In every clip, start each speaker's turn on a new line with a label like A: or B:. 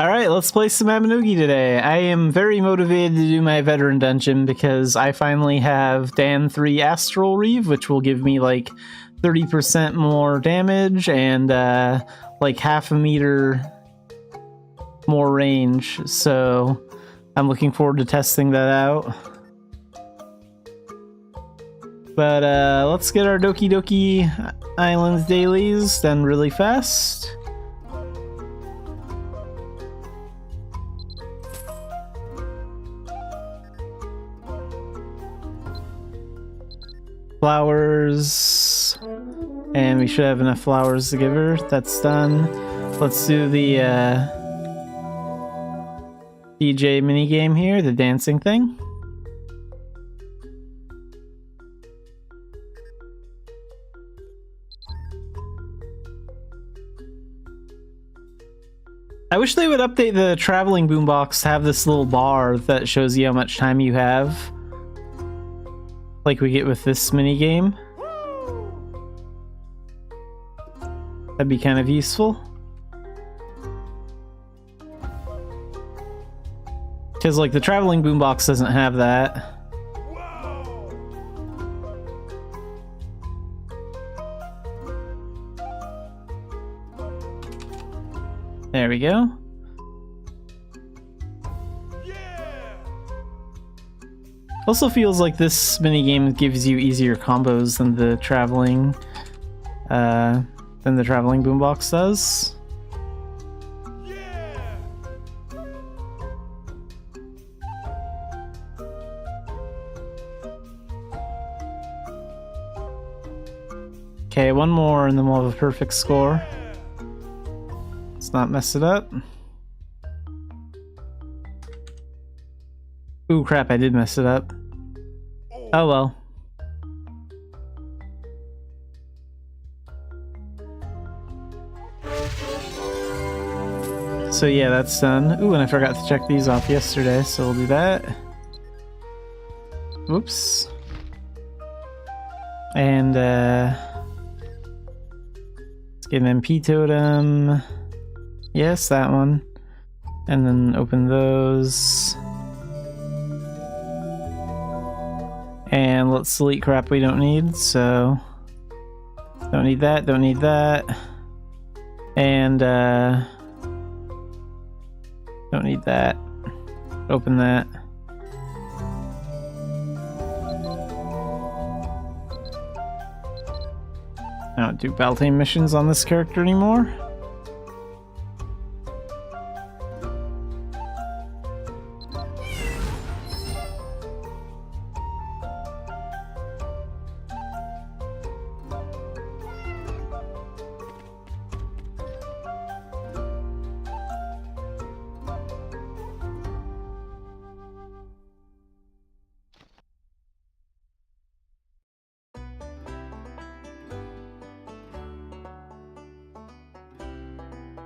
A: Alright, let's play some Mabinogi today. I am very motivated to do my veteran dungeon because I finally have Dan 3 Astral Reeve, which will give me like 30% more damage and like half a meter more range. So I'm looking forward to testing that out. But let's get our Doki Doki Islands dailies done really fast. Flowers, and we should have enough flowers to give her. That's done. Let's do the DJ minigame here, the dancing thing. I wish they would update the traveling boombox to have this little bar that shows you how much time you have, like we get with this minigame. That'd be kind of useful. Because, like, the traveling boombox doesn't have that. There we go. Also feels like this minigame gives you easier combos than the traveling boombox does. Okay, one more and then we'll have a perfect score. Let's not mess it up. Ooh, crap, I did mess it up. Oh well. So yeah, that's done. Ooh, and I forgot to check these off yesterday, so we'll do that. Whoops. And let's get an MP totem. Yes, that one. And then open those. And let's delete crap we don't need, so don't need that, don't need that. And don't need that. Open that. I don't do Beltane missions on this character anymore.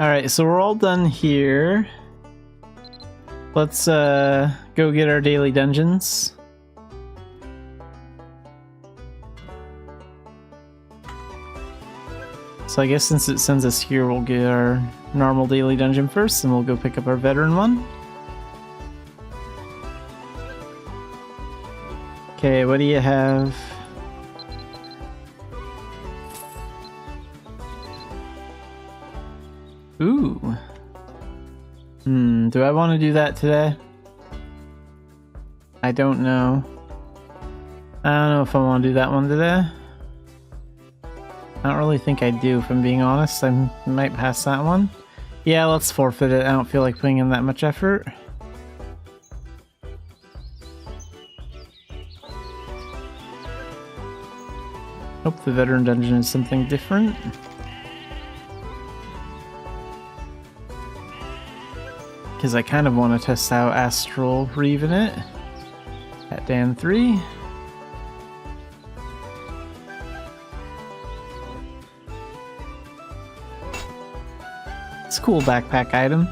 A: Alright, so we're all done here. Let's go get our daily dungeons. So I guess since it sends us here, we'll get our normal daily dungeon first, and we'll go pick up our veteran one. Okay, what do you have? Ooh. Do I want to do that today? I don't know. I don't know if I want to do that one today. I don't really think I do, if I'm being honest. I might pass that one. Yeah, let's forfeit it. I don't feel like putting in that much effort. Hope the veteran dungeon is something different. Because I kind of want to test out Astral Reeve in it at Dan 3. It's a cool backpack item.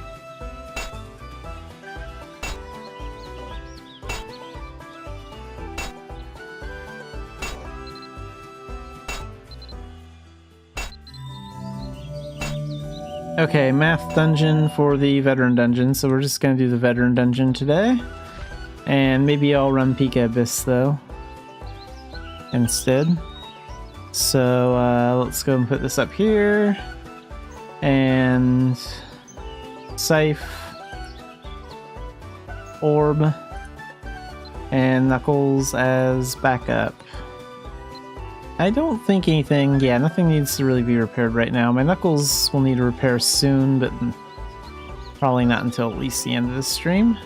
A: Okay, math dungeon for the veteran dungeon, so we're just gonna do the veteran dungeon today. And maybe I'll run Pika Abyss though, instead. So let's go and put this up here. And Scythe, Orb, and Knuckles as backup. I don't think anything, yeah, nothing needs to really be repaired right now. My Knuckles will need a repair soon, but probably not until at least the end of the stream.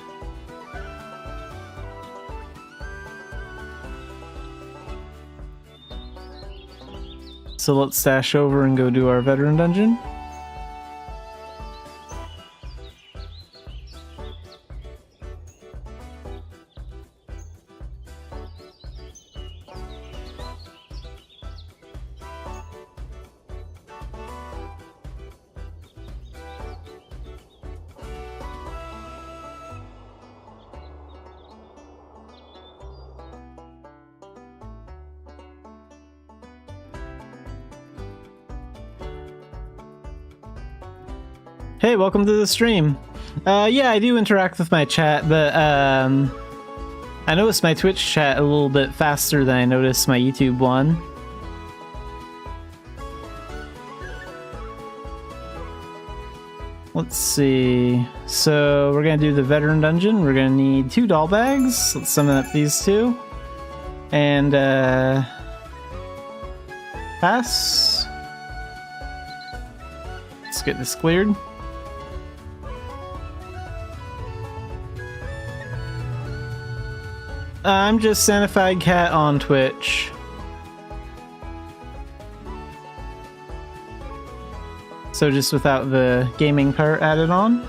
A: So let's dash over and go do our veteran dungeon. Hey, welcome to the stream. Yeah, I do interact with my chat, but I noticed my Twitch chat a little bit faster than I noticed my YouTube one. Let's see. So we're gonna do the veteran dungeon. We're gonna need 2 doll bags. Let's summon up these 2. And pass. Let's get this cleared. I'm just Xanafied Cat on Twitch. So just without the gaming part added on.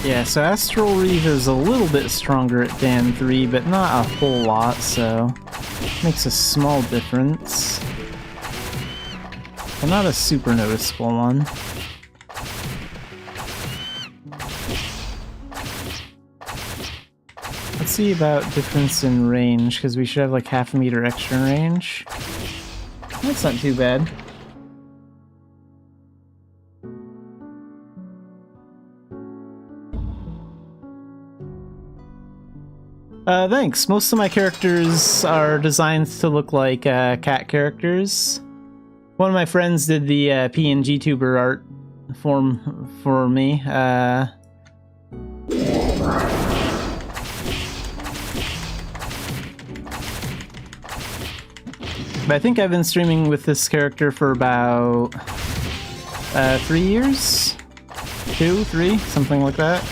A: Yeah, so Astral Reef is a little bit stronger at Dan 3, but not a whole lot, so makes a small difference. But not a super noticeable one. Let's see about difference in range, because we should have like half a meter extra in range. That's not too bad. Thanks. Most of my characters are designed to look like cat characters. One of my friends did the PNG tuber art for me. But I think I've been streaming with this character for about 3 years? 2, 3, something like that.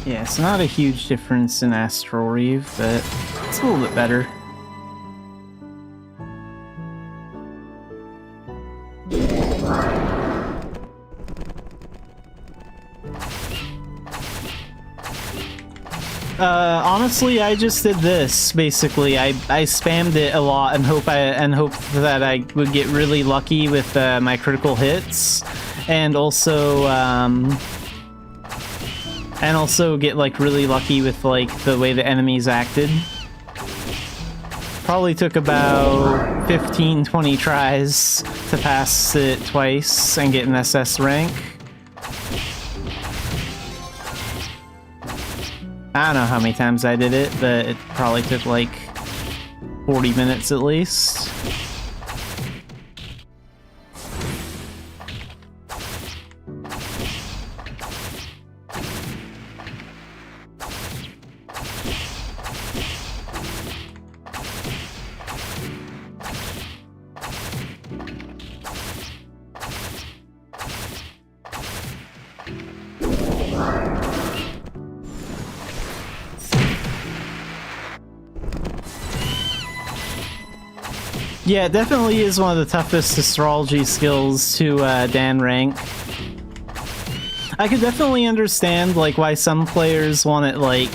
A: Yeah, it's not a huge difference in Astral Reef, but it's a little bit better. Honestly, I just did this. Basically, I spammed it a lot and hoped that I would get really lucky with my critical hits, and also get like really lucky with like the way the enemies acted. Probably took about 15-20 tries to pass it twice and get an SS rank. I don't know how many times I did it, but it probably took like 40 minutes at least. Yeah, it definitely is one of the toughest astrology skills to Dan rank. I could definitely understand like why some players want it like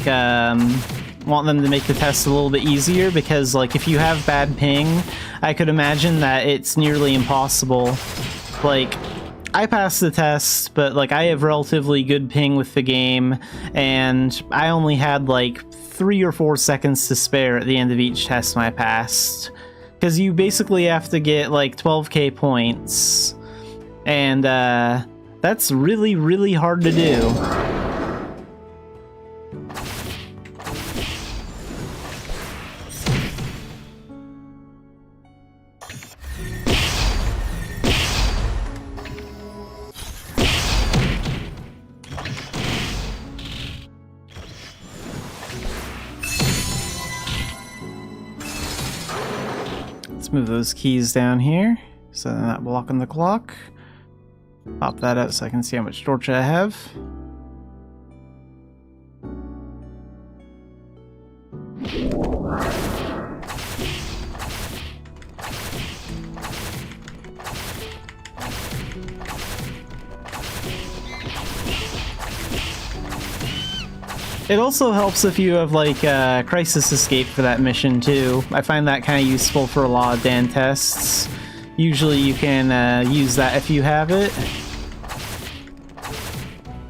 A: want them to make the test a little bit easier, because like if you have bad ping, I could imagine that it's nearly impossible. Like, I passed the test, but like I have relatively good ping with the game, and I only had like 3 or 4 seconds to spare at the end of each test when I passed. Because you basically have to get like 12k points, and that's really, really hard to do. Move those keys down here so they're not blocking the clock. Pop that out so I can see how much torch I have. It also helps if you have like Crisis Escape for that mission too. I find that kind of useful for a lot of Dan tests. Usually you can use that if you have it.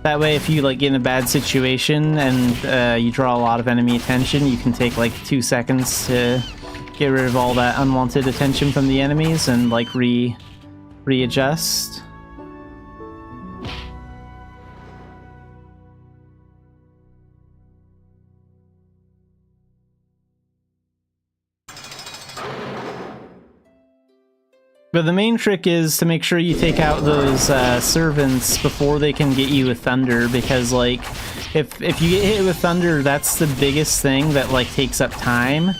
A: That way if you like get in a bad situation and you draw a lot of enemy attention, you can take like 2 seconds to get rid of all that unwanted attention from the enemies and like readjust. But the main trick is to make sure you take out those servants before they can get you with thunder, because like if you get hit with thunder, that's the biggest thing that like takes up time,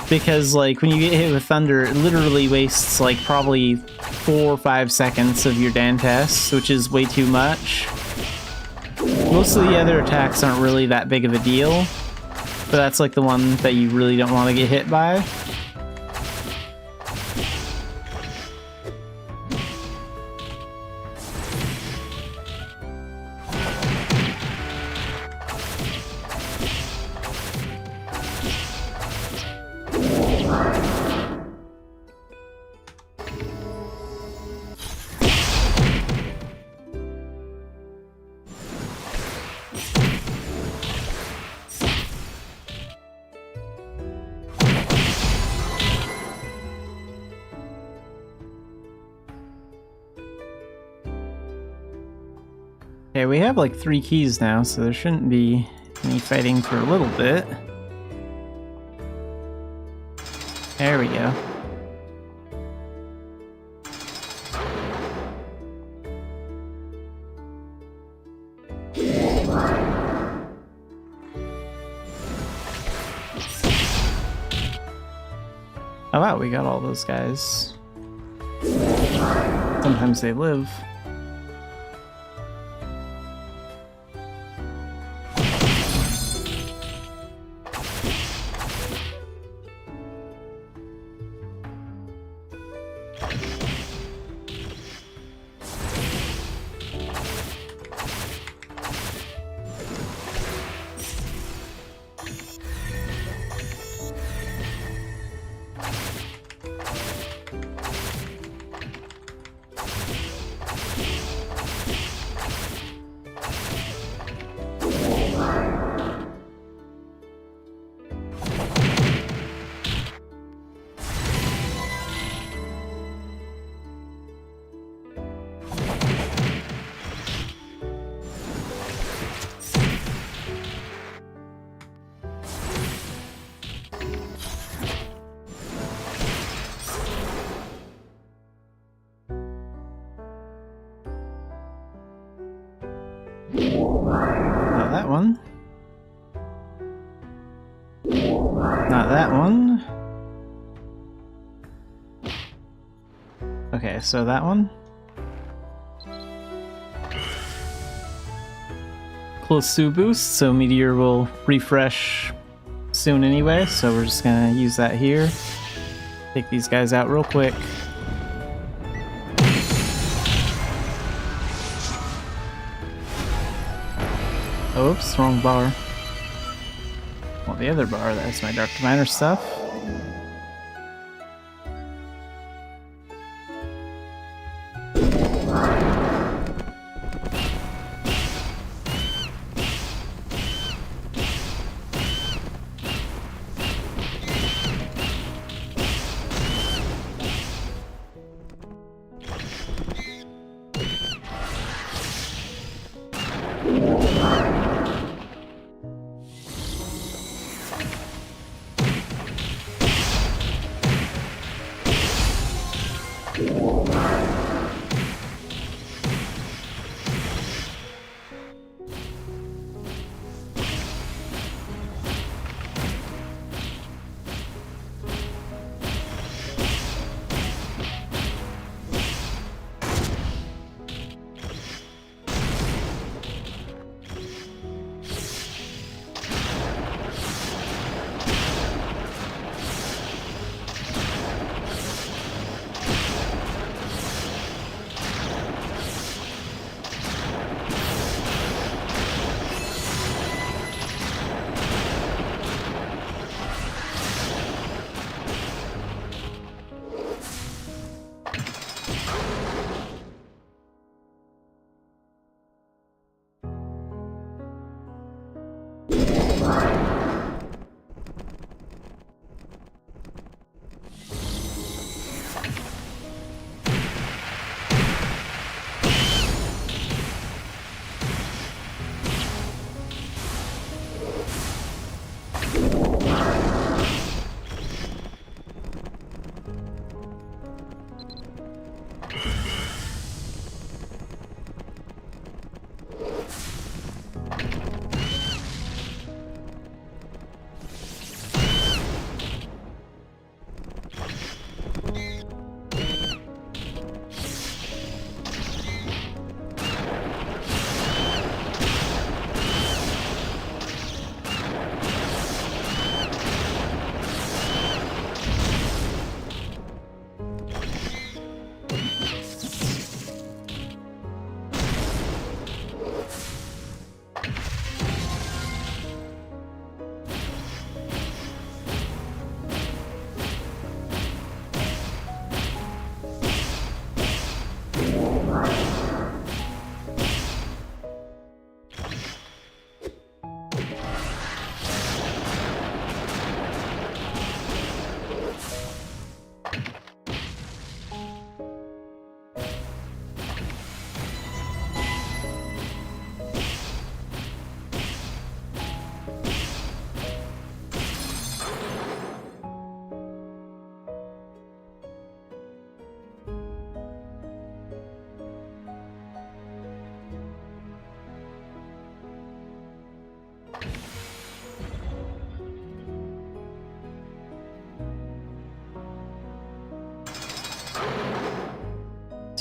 A: because like when you get hit with thunder, it literally wastes like probably 4 or 5 seconds of your Dan test, which is way too much. Most of the other attacks aren't really that big of a deal, but that's like the one that you really don't want to get hit by. Okay, we have like 3 keys now, so there shouldn't be any fighting for a little bit. There we go. Oh wow, we got all those guys. Sometimes they live. that one. Not that one. Okay, so that one. Close to boost, so Meteor will refresh soon anyway, so we're just gonna use that here. Take these guys out real quick. Oops, wrong bar. Well, the other bar, that's my Dark Diviner stuff.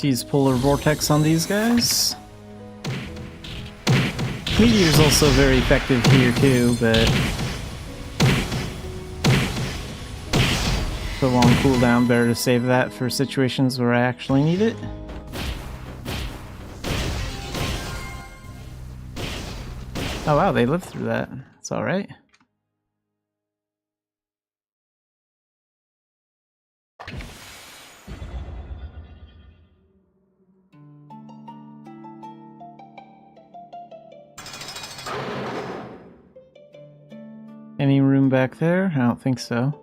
A: Let's use Polar Vortex on these guys. Meteor's also very effective here too, but the long cooldown, better to save that for situations where I actually need it. Oh wow, they lived through that. It's alright. Any room back there? I don't think so.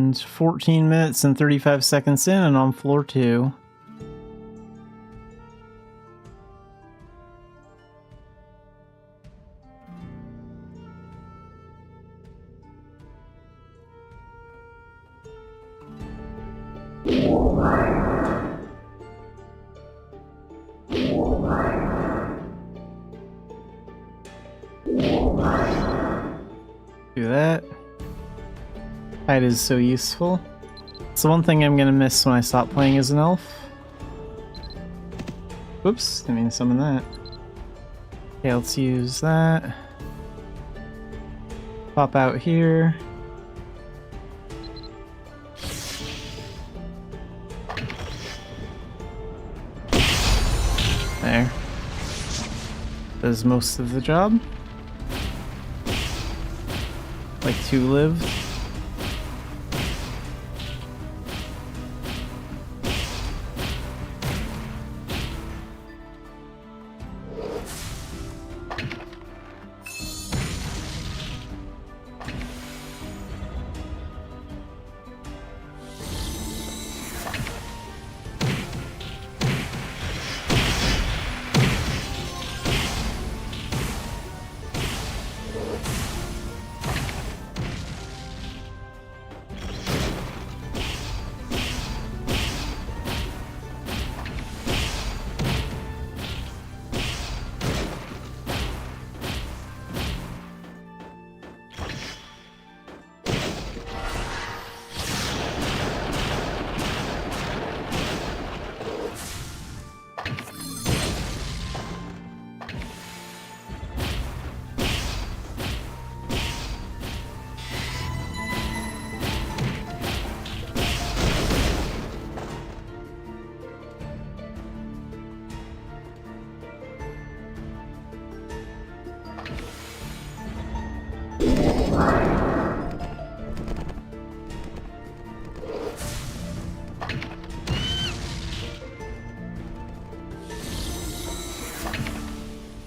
A: and 14 minutes and 35 seconds in, and on floor 2. Do that. Hide is so useful. It's the one thing I'm gonna miss when I stop playing as an elf. Whoops, didn't mean to summon that. Okay, let's use that. Pop out here. There. Does most of the job. Like 2 live.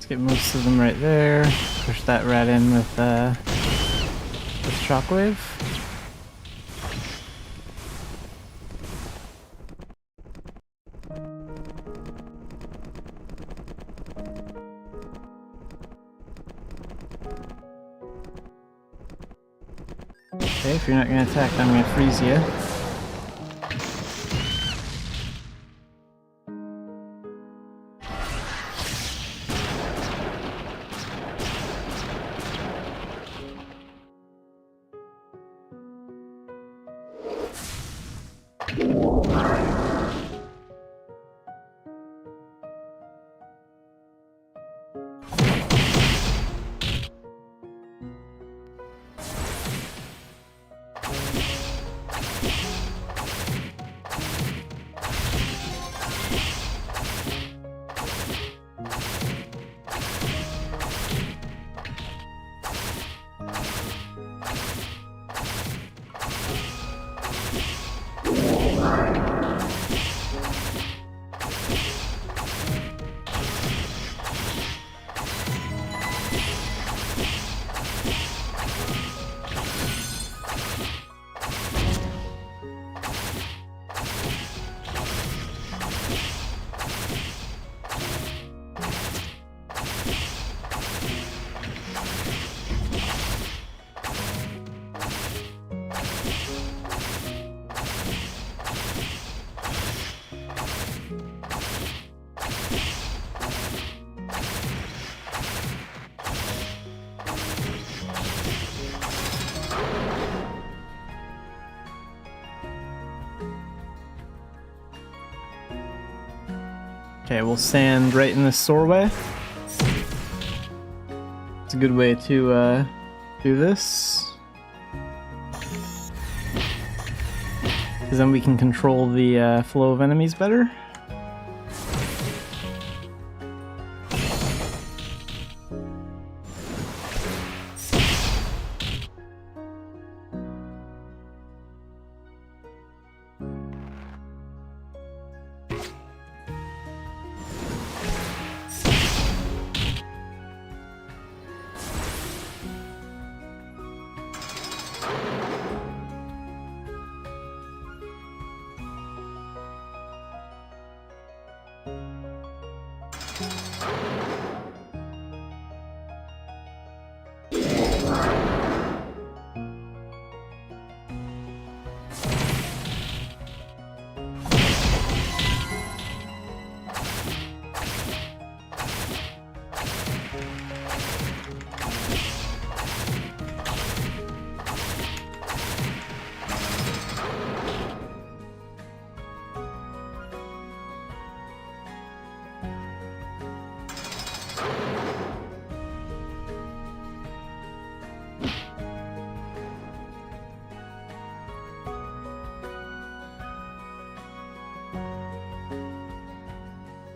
A: Get most of them right there. Push that rat in with shockwave. Okay, if you're not gonna attack, I'm gonna freeze you. Okay, we'll stand right in this doorway. It's a good way to do this. Because then we can control the flow of enemies better.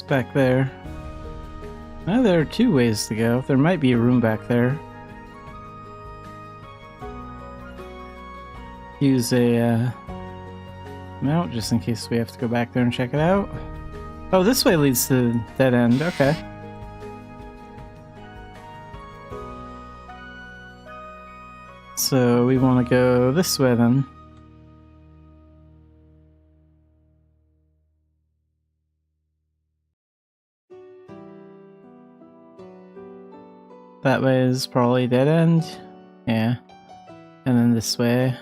A: back there? Oh, there are 2 ways to go. There might be a room back there. Use a mount just in case we have to go back there and check it out. Oh, this way leads to the dead end. Okay. So we want to go this way then. That way is probably dead end. Yeah. And then this way.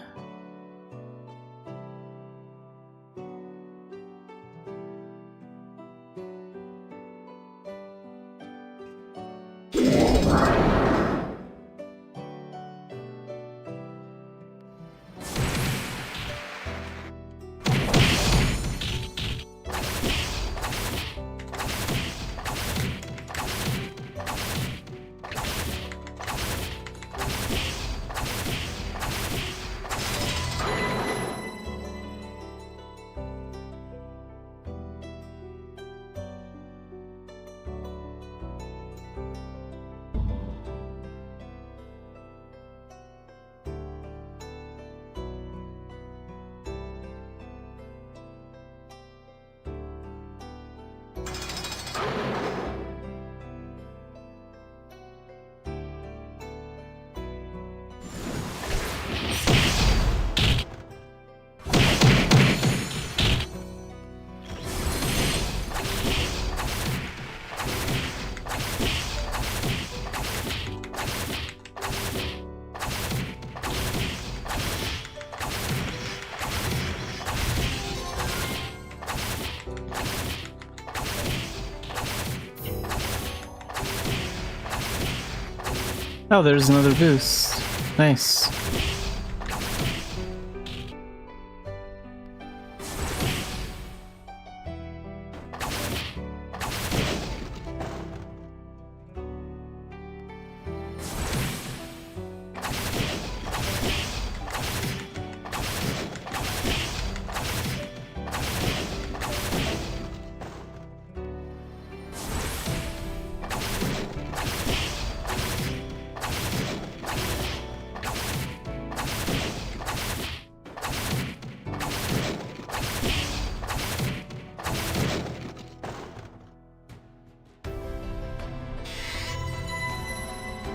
A: Oh, there's another boost. Nice.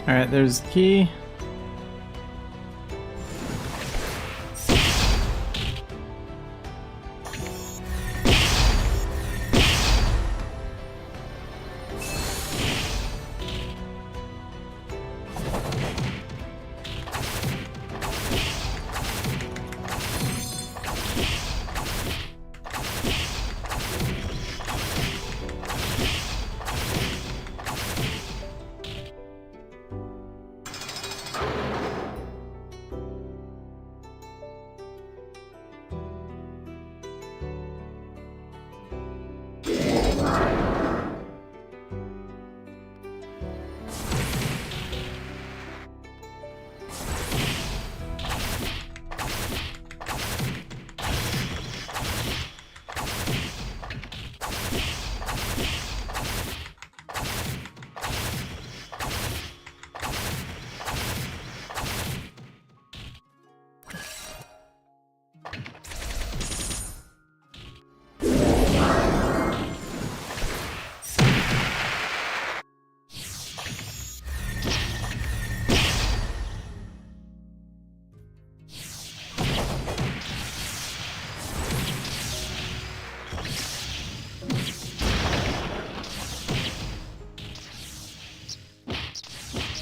A: Alright, there's the key.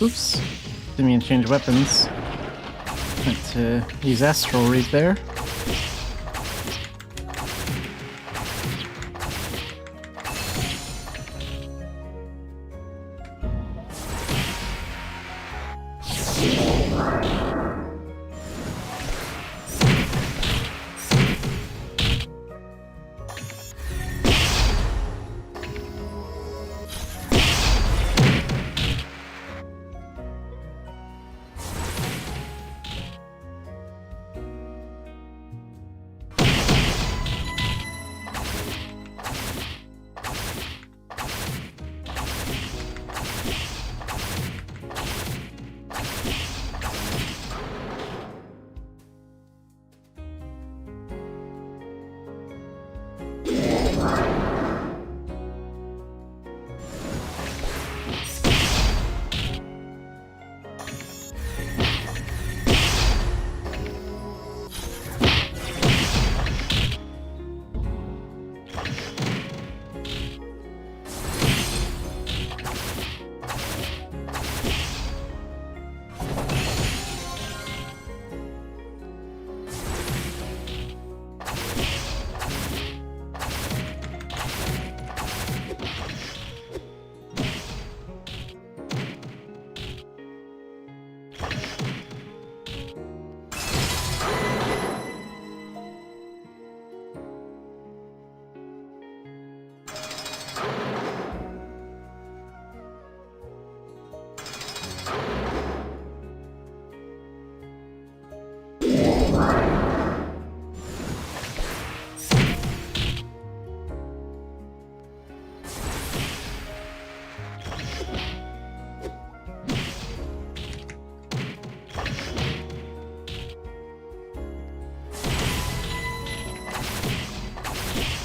A: Oops. Didn't mean to change weapons. Meant to use Astral Reef there.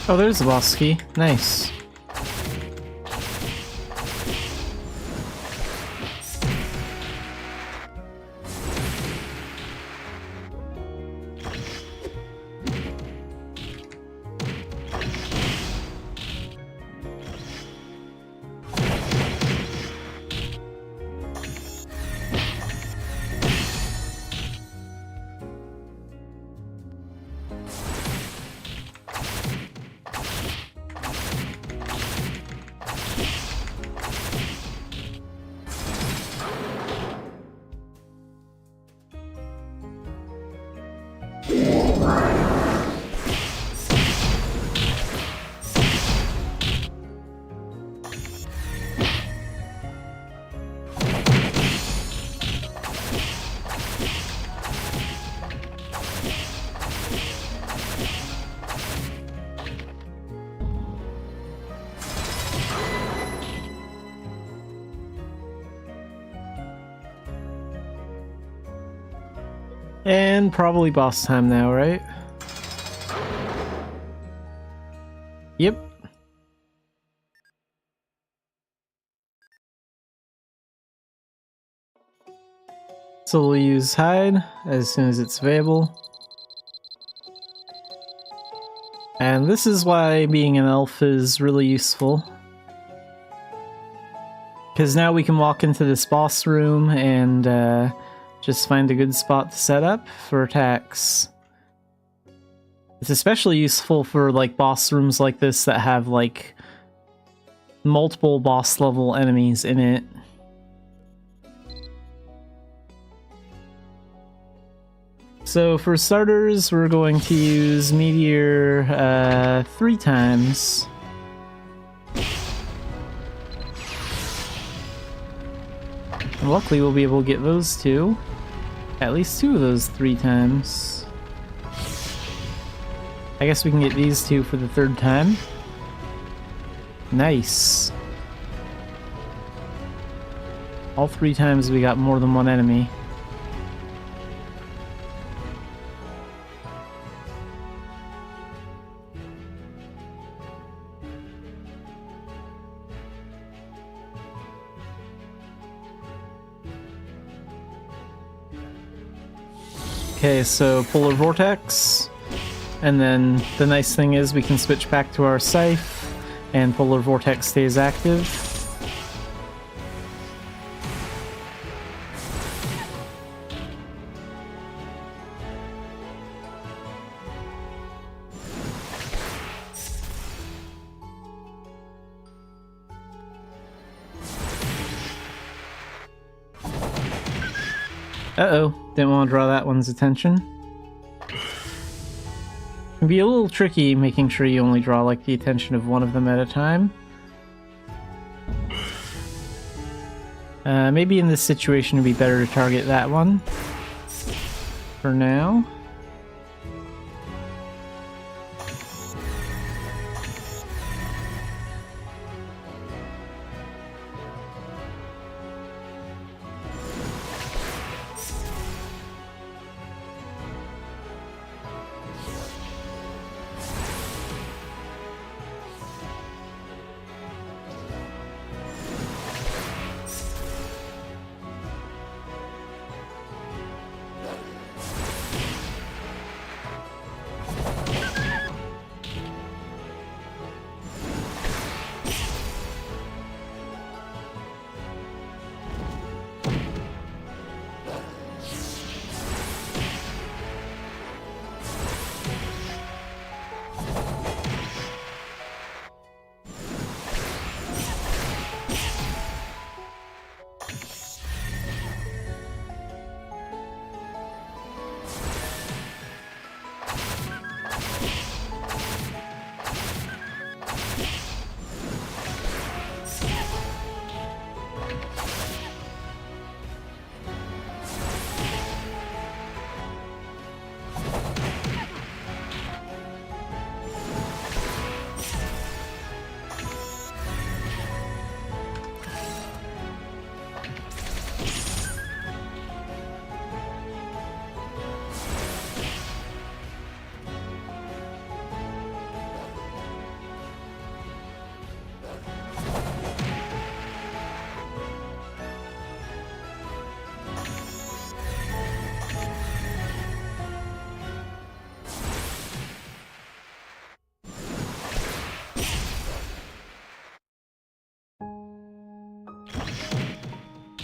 A: Oh, there's the boss key. Nice. And probably boss time now, right? Yep. So we'll use hide as soon as it's available. And this is why being an elf is really useful. Because now we can walk into this boss room and just find a good spot to set up for attacks. It's especially useful for like boss rooms like this that have like multiple boss level enemies in it. So for starters, we're going to use Meteor 3 times. And luckily we'll be able to get those two. At least 2 of those 3 times. I guess we can get these 2 for the 3rd time. Nice. All 3 times we got more than one enemy. Okay, so Polar Vortex, and then the nice thing is we can switch back to our Scythe, and Polar Vortex stays active. Uh-oh, didn't want to draw that one's attention. It can be a little tricky making sure you only draw like the attention of one of them at a time. Maybe in this situation it'd be better to target that one for now.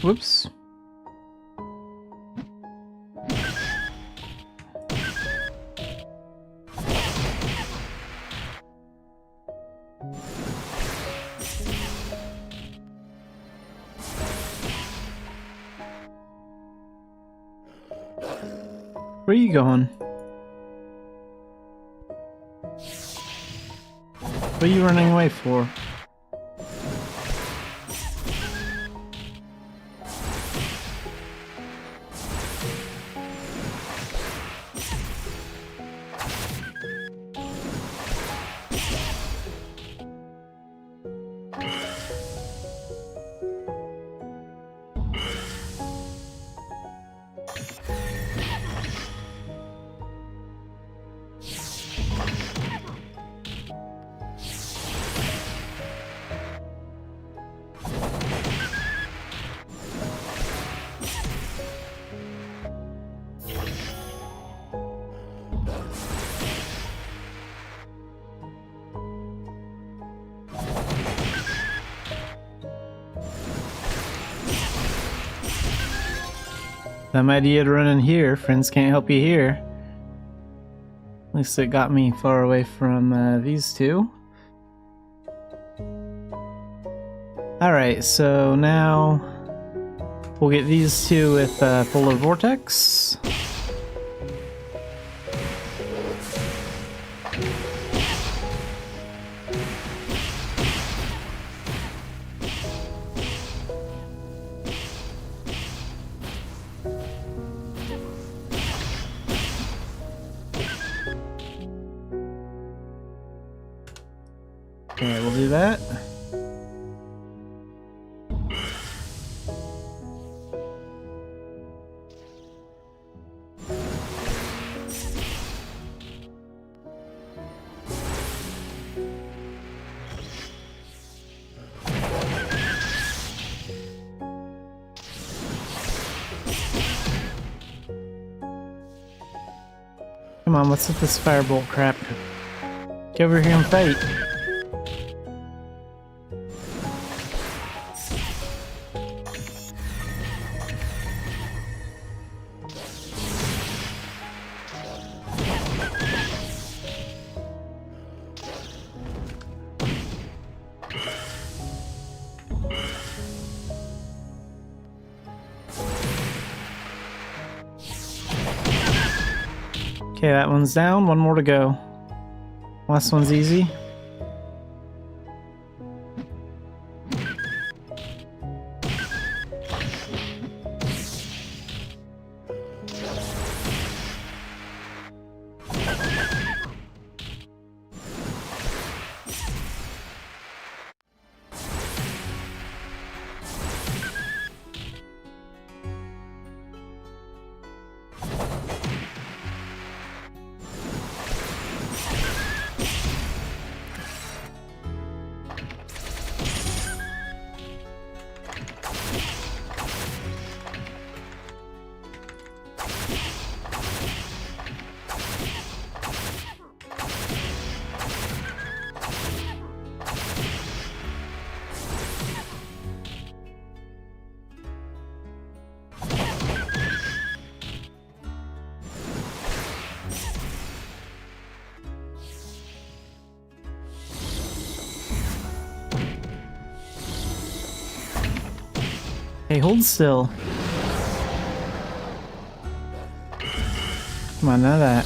A: Whoops. Where are you going? What are you running away for? Some idea to run in here. Friends can't help you here. At least it got me far away from these two. Alright, so now we'll get these two with Polar Vortex. Okay, we'll do that. Come on, what's with this firebolt crap? Get over here and fight. Okay, that one's down. One more to go. Last one's easy. Hey, hold still. Come on, none of that.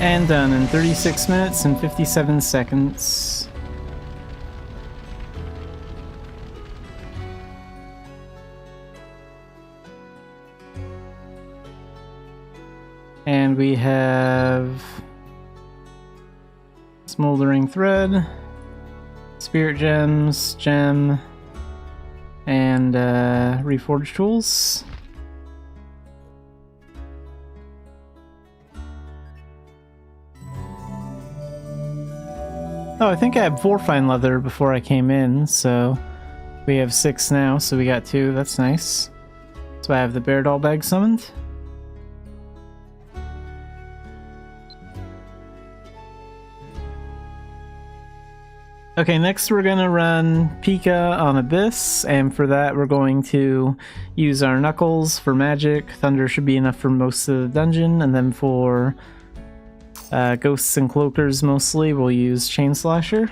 A: And done in 36 minutes and 57 seconds. And And we have Smoldering Thread, Spirit Gems, Gem, and Reforged Tools. Oh, I think I had 4 fine leather before I came in, so we have 6 now, so we got 2. That's nice. So I have the bear doll bag summoned. Okay, next we're gonna run Pika on Abyss, and for that we're going to use our Knuckles for magic. Thunder should be enough for most of the dungeon, and then for Ghosts and Cloakers mostly, we'll use Chain Slasher.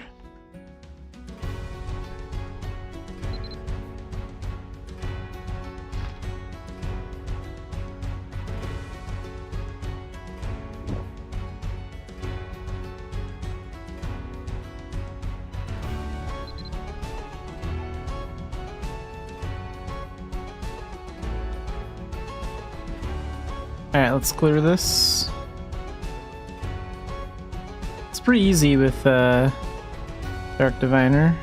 A: Alright, let's clear this. It's pretty easy with Dark Diviner.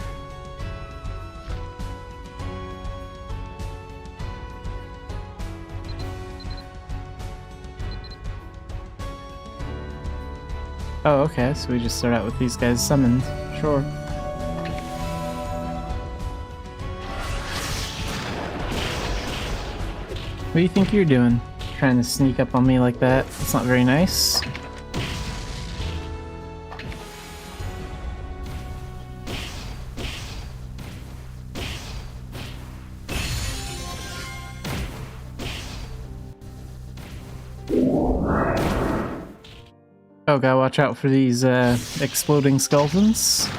A: Oh, okay, so we just start out with these guys summoned. Sure. What do you think you're doing? Trying to sneak up on me like that? That's not very nice. Oh, gotta watch out for these exploding skeletons.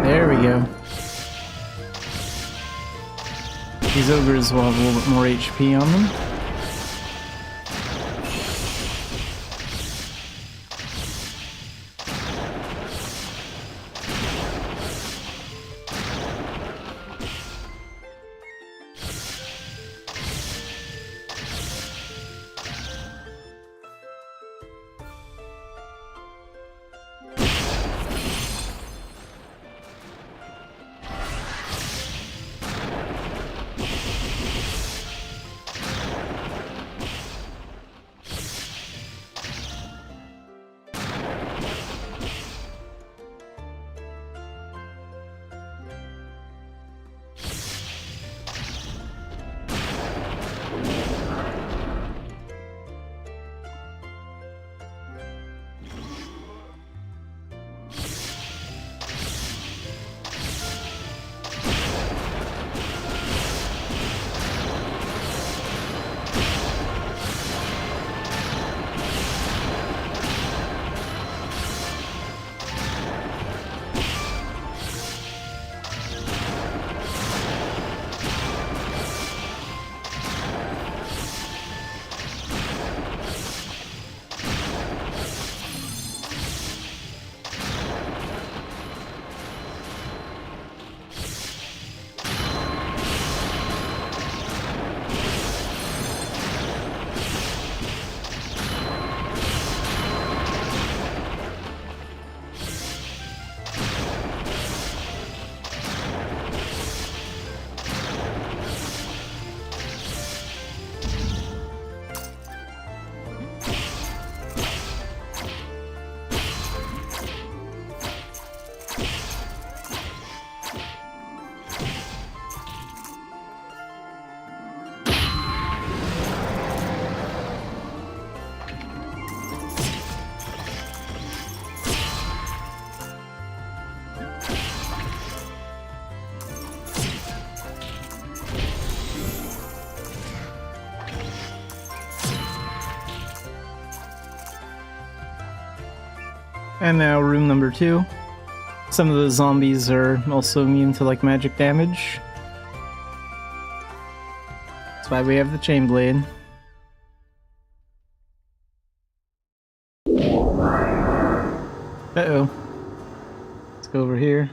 A: There we go. These ogres will have a little bit more HP on them. And now room number 2. Some of the zombies are also immune to like magic damage. why we have the chain blade. Uh-oh. Let's go over here.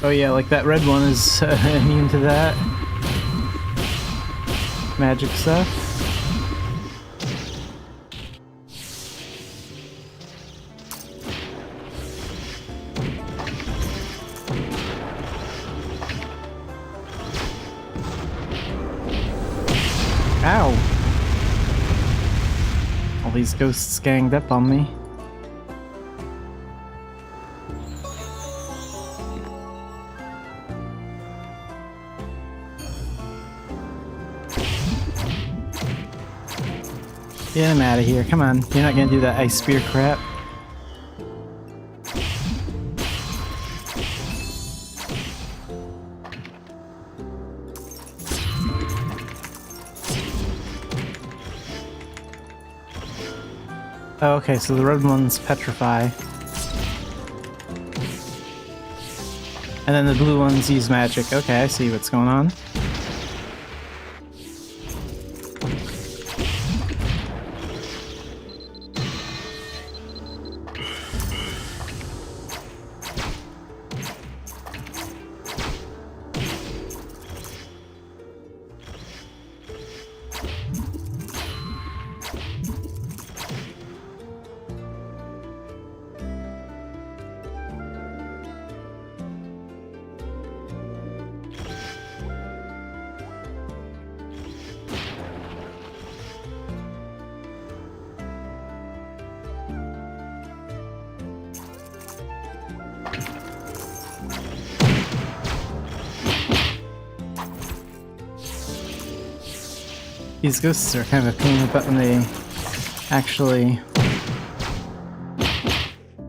A: Oh yeah, like that red one is immune to that. Magic stuff. Ow! All these ghosts ganged up on me. Get him out of here. Come on. You're not gonna do that ice spear crap. Oh, okay, so the red ones petrify. And then the blue ones use magic. Okay, I see what's going on. These ghosts are kind of a pain in the butt when they actually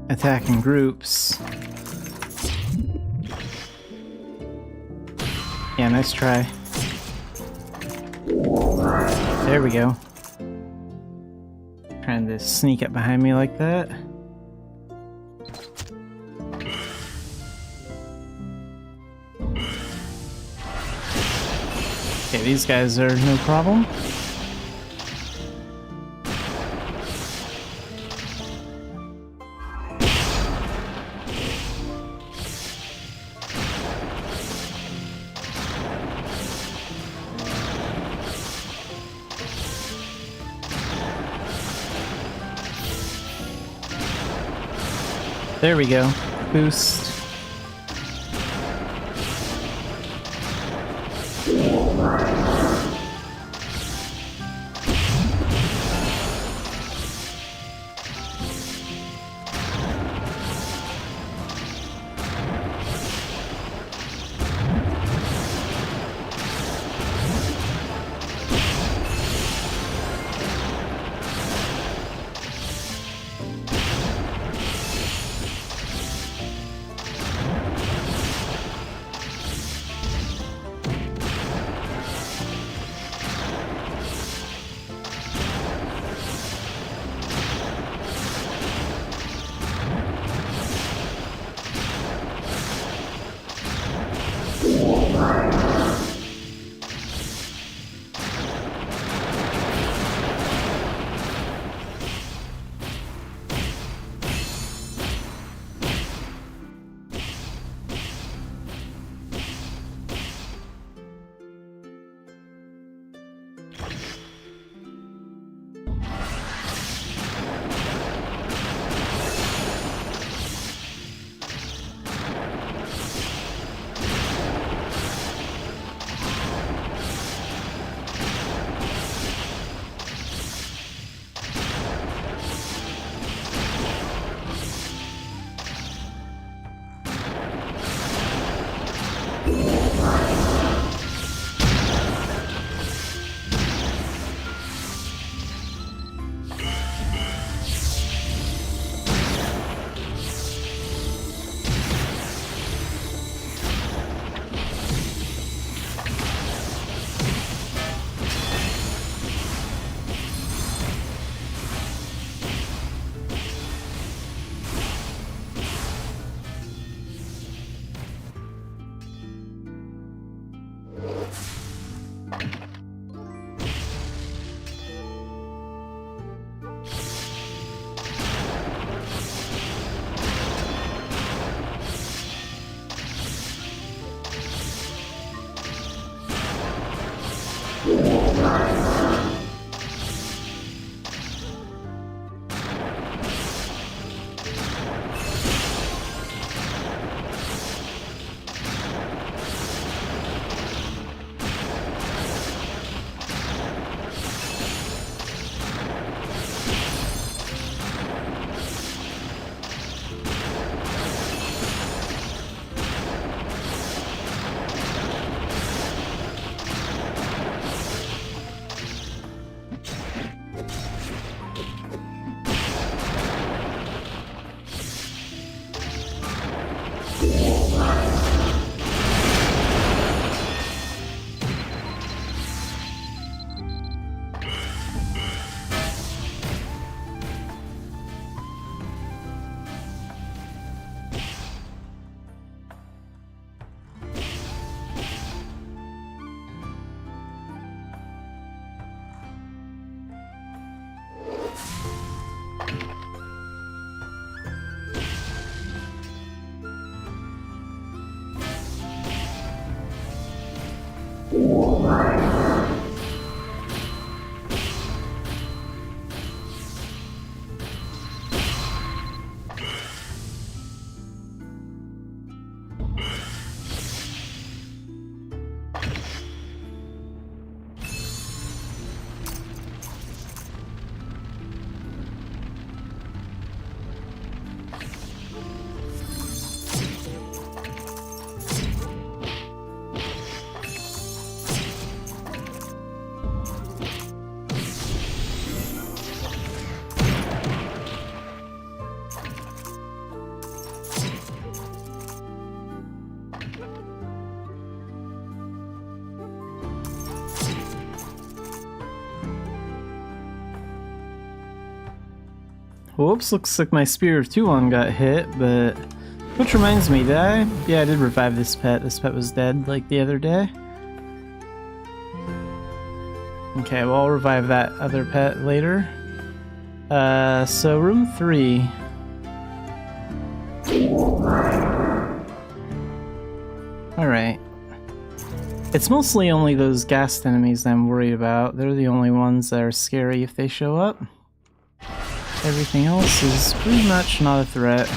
A: attack in groups. Yeah, nice try. There we go. Trying to sneak up behind me like that. Okay, these guys are no problem. There we go. Boost. Whoops, looks like my Spear of Tuon got hit, but... Which reminds me, did I? Yeah, I did revive this pet. This pet was dead, like, the other day. Okay, well, I'll revive that other pet later. So room 3. Alright. It's mostly only those ghast enemies that I'm worried about. They're the only ones that are scary if they show up. Everything else is pretty much not a threat.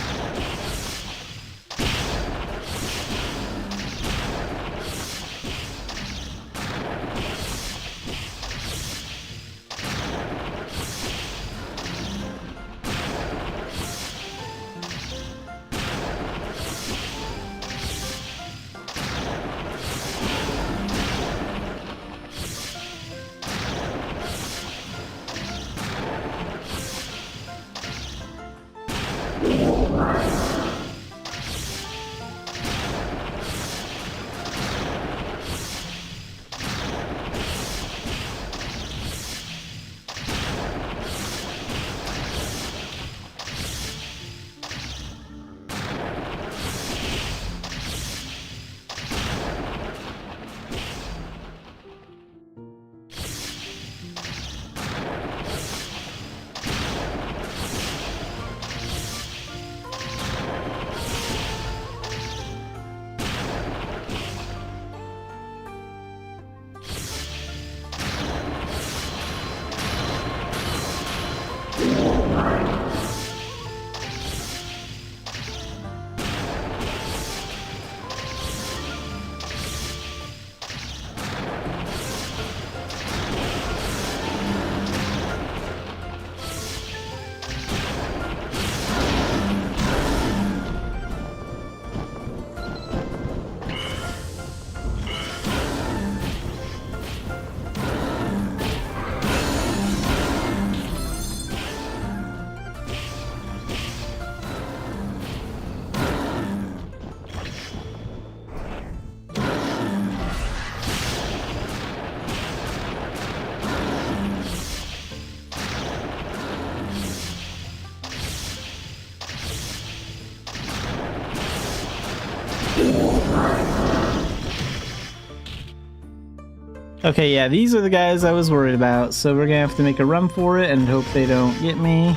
A: Okay, yeah, these are the guys I was worried about, so we're gonna have to make a run for it and hope they don't get me.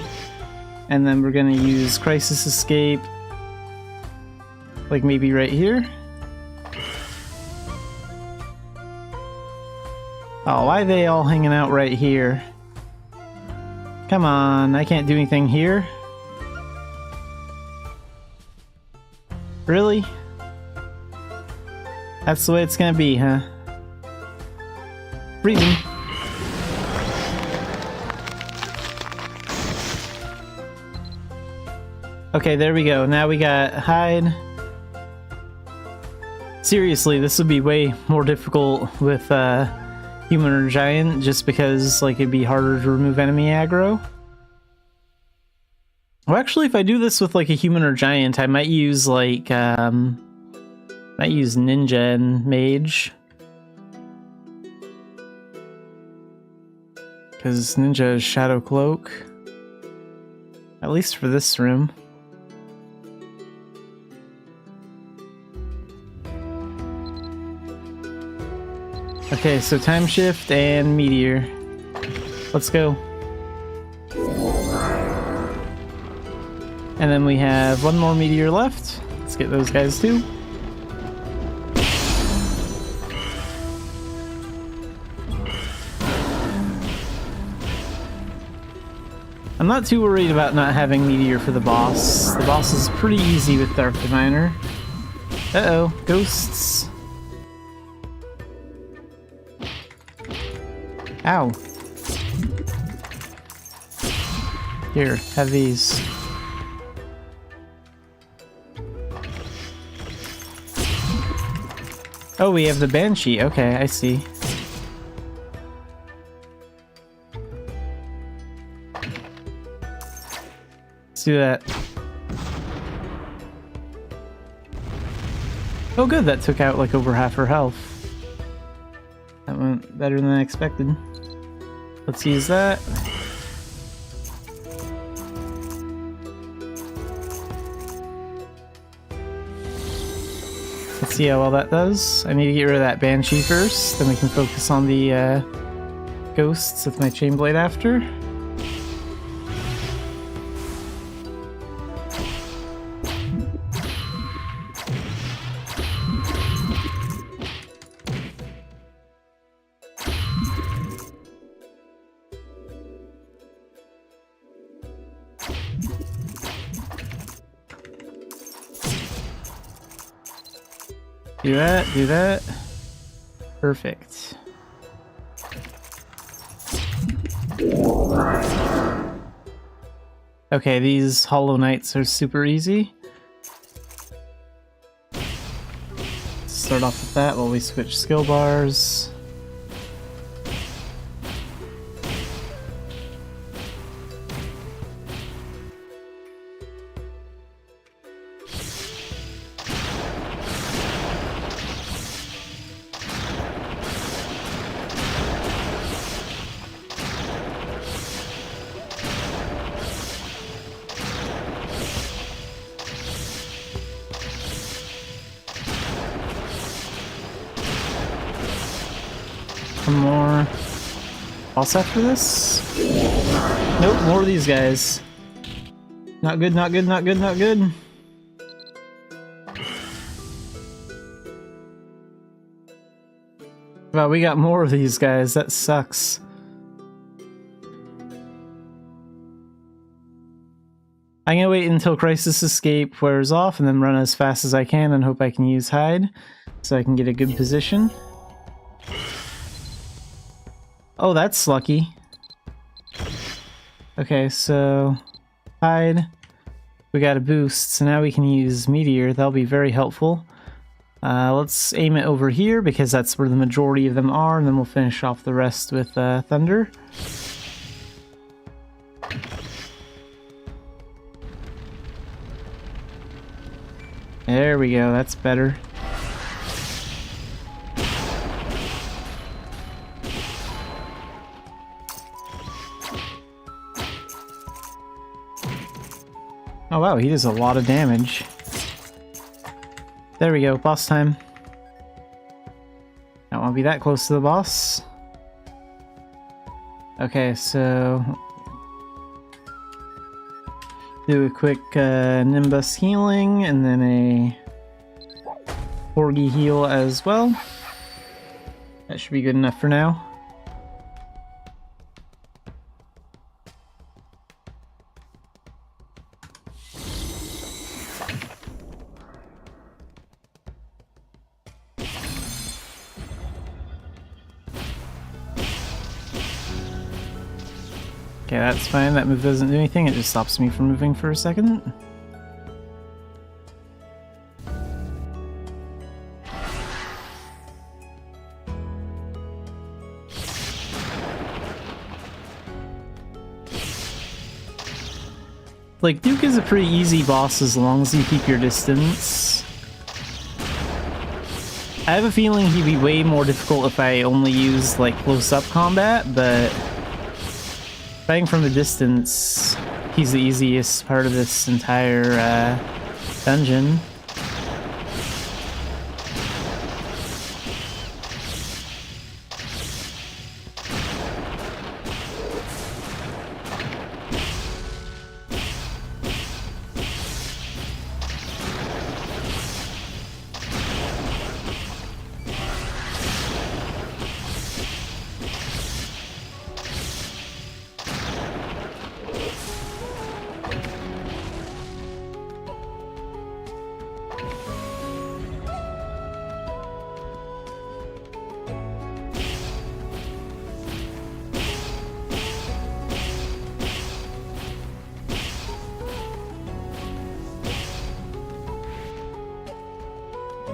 A: And then we're gonna use Crisis Escape, like maybe right here. Oh, why are they all hanging out right here? Come on, I can't do anything here. Really? That's the way it's gonna be, huh? Freezing. Okay, there we go. Now we got hide. Seriously, this would be way more difficult with human or giant, just because like it'd be harder to remove enemy aggro. Well, actually, if I do this with like a human or giant, I might use like might use ninja and mage. Because ninja is shadow cloak. At least for this room. Okay, so time shift and meteor. Let's go. And then we have one more meteor left. Let's get those guys too. I'm not too worried about not having Meteor for the boss. The boss is pretty easy with Dark Diviner. Uh-oh, ghosts. Ow. Here, have these. Oh, we have the Banshee. Okay, I see. Let's do that. Oh good, that took out like over half her health. That went better than I expected. Let's use that. Let's see how well that does. I need to get rid of that Banshee first, then we can focus on the ghosts with my Chain Blade after. Do that, do that. Perfect. Okay, these Hollow Knights are super easy. Let's start off with that while we switch skill bars. One more boss after this? Nope, more of these guys. Not good, not good, not good, not good. Wow, we got more of these guys. That sucks. I'm gonna wait until Crisis Escape wears off and then run as fast as I can and hope I can use Hide so I can get a good position. Oh, that's lucky. Okay, so Hide. We got a boost, so now we can use Meteor. That'll be very helpful. Let's aim it over here because that's where the majority of them are, and then we'll finish off the rest with Thunder. There we go, that's better. Oh wow, he does a lot of damage. There we go, boss time. Don't want to be that close to the boss. Okay, so do a quick Nimbus healing and then a Porgy heal as well. That should be good enough for now. Okay, that's fine. That move doesn't do anything. It just stops me from moving for a second. Like, Duke is a pretty easy boss as long as you keep your distance. I have a feeling he'd be way more difficult if I only used, like, close-up combat, but fighting from a distance, he's the easiest part of this entire dungeon.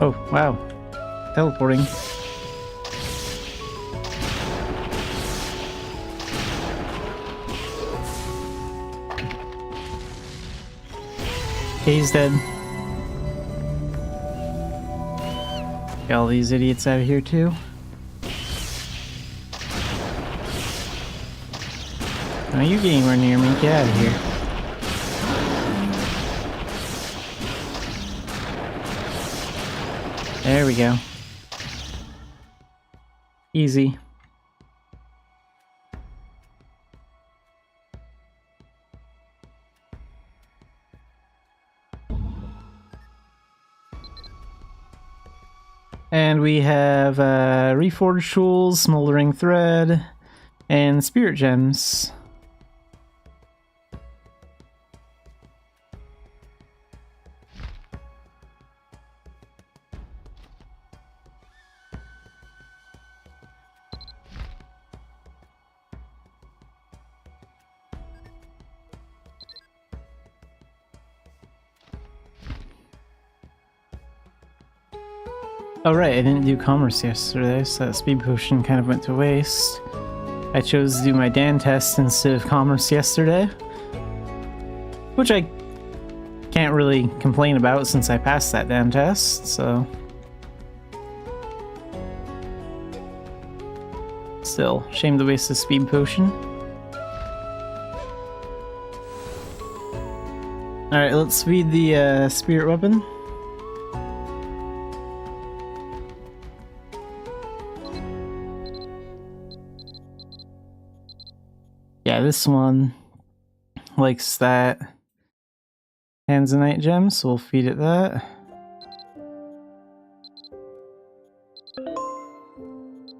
A: Oh, wow. Teleporting. Okay, he's dead. Get all these idiots out of here too. Now you get anywhere near me, get out of here. There we go. Easy. And we have Reforged Tools, Smoldering Thread, and Spirit Gems. Oh right, I didn't do commerce yesterday, so that speed potion kind of went to waste. I chose to do my Dan test instead of commerce yesterday, which I can't really complain about since I passed that Dan test, so... Still, shame to waste the speed potion. Alright, let's feed the spirit weapon. Yeah, this one likes that Tanzanite gem, so we'll feed it that.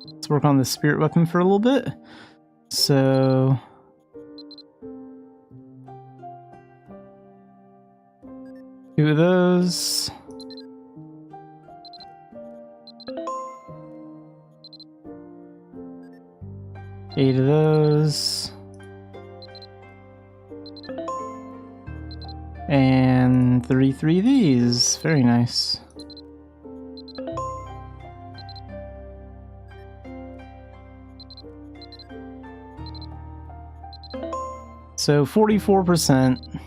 A: Let's work on the spirit weapon for a little bit. So... 2 of those. Eight of those. And 3 of these. Very nice. So 44%.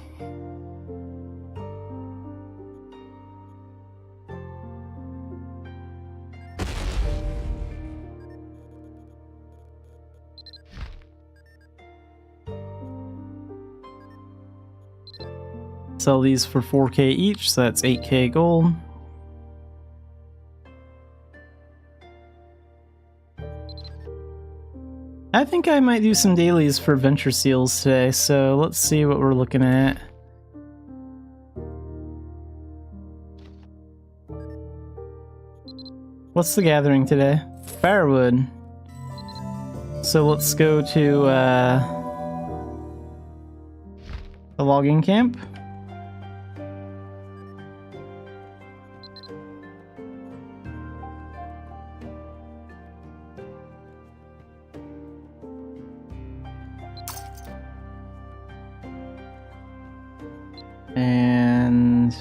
A: Sell these for 4k each, so that's 8k gold. I think I might do some dailies for Venture Seals today, so let's see what we're looking at. What's the gathering today? Firewood. So let's go to the logging camp. And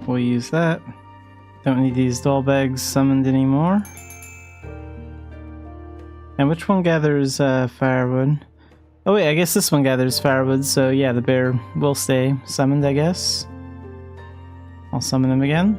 A: we'll use that. Don't need these doll bags summoned anymore. And which one gathers firewood? Oh wait, I guess this one gathers firewood, so yeah, the bear will stay summoned, I guess. I'll summon him again.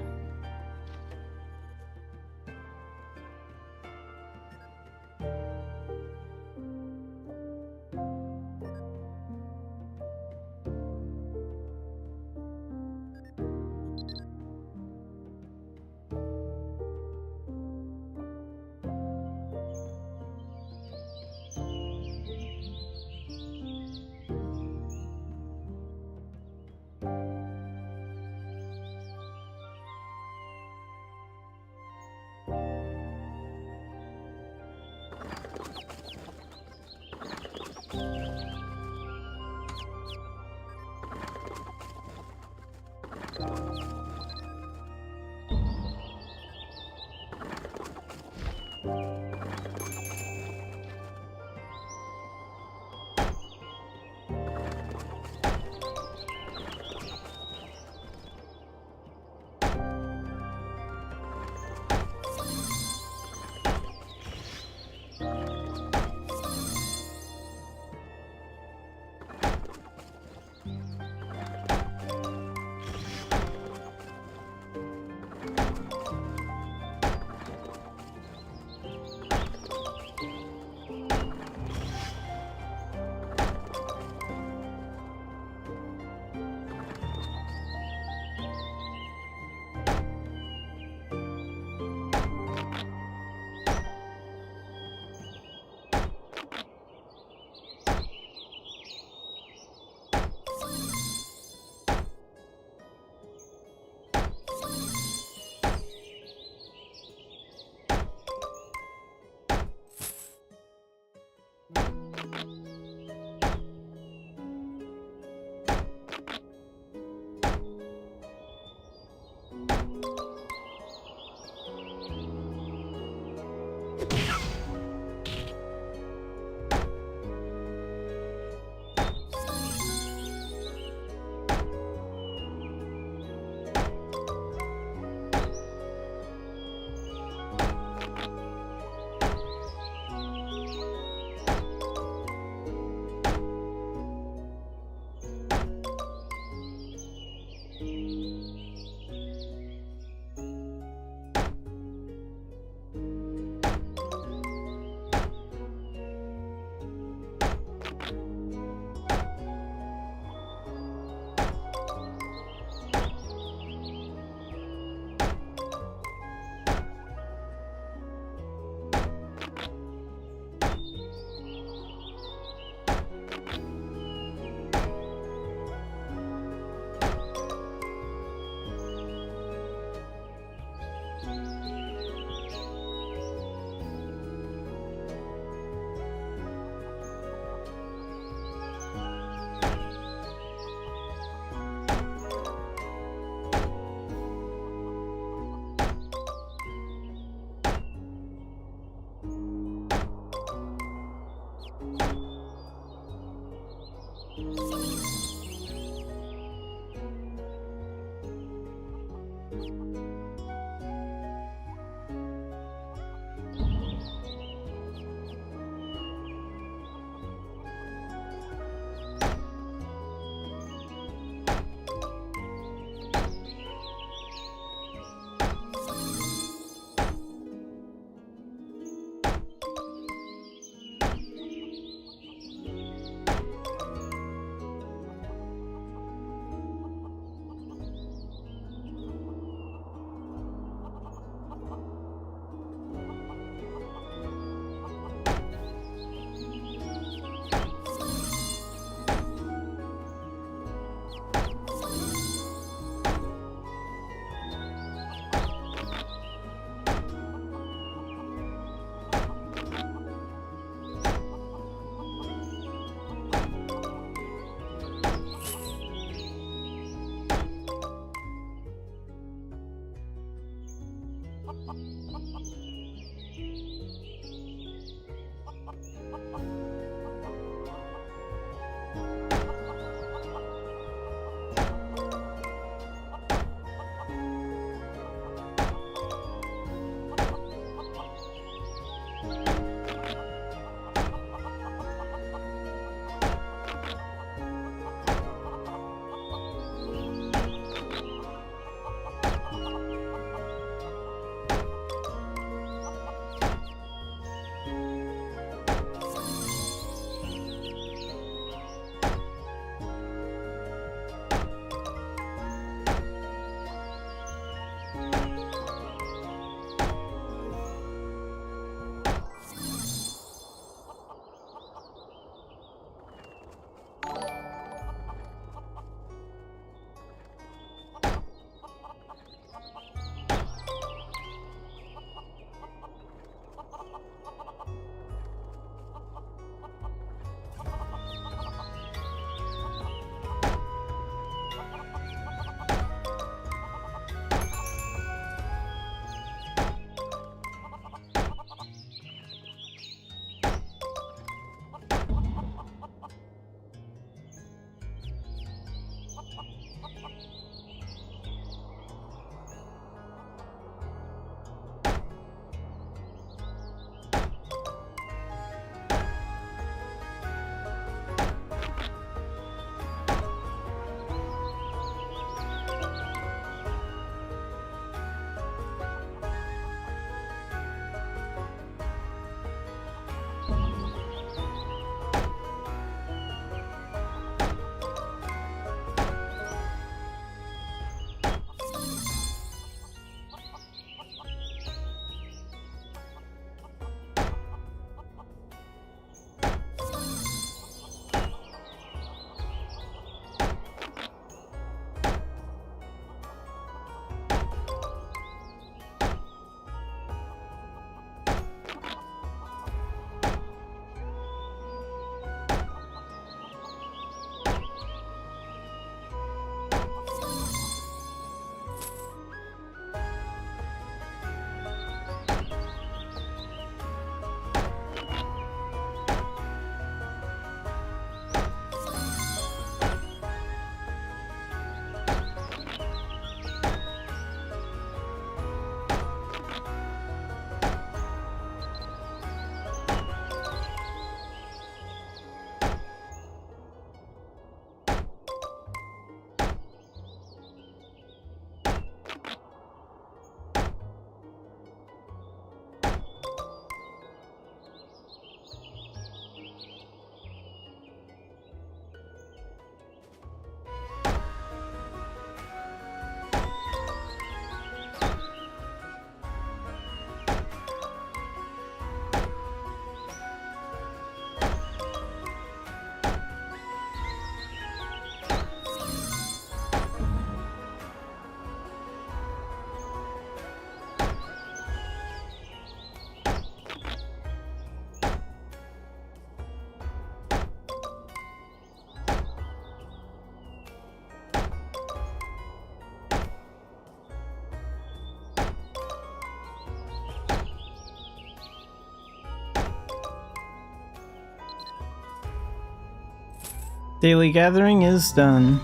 A: Daily gathering is done.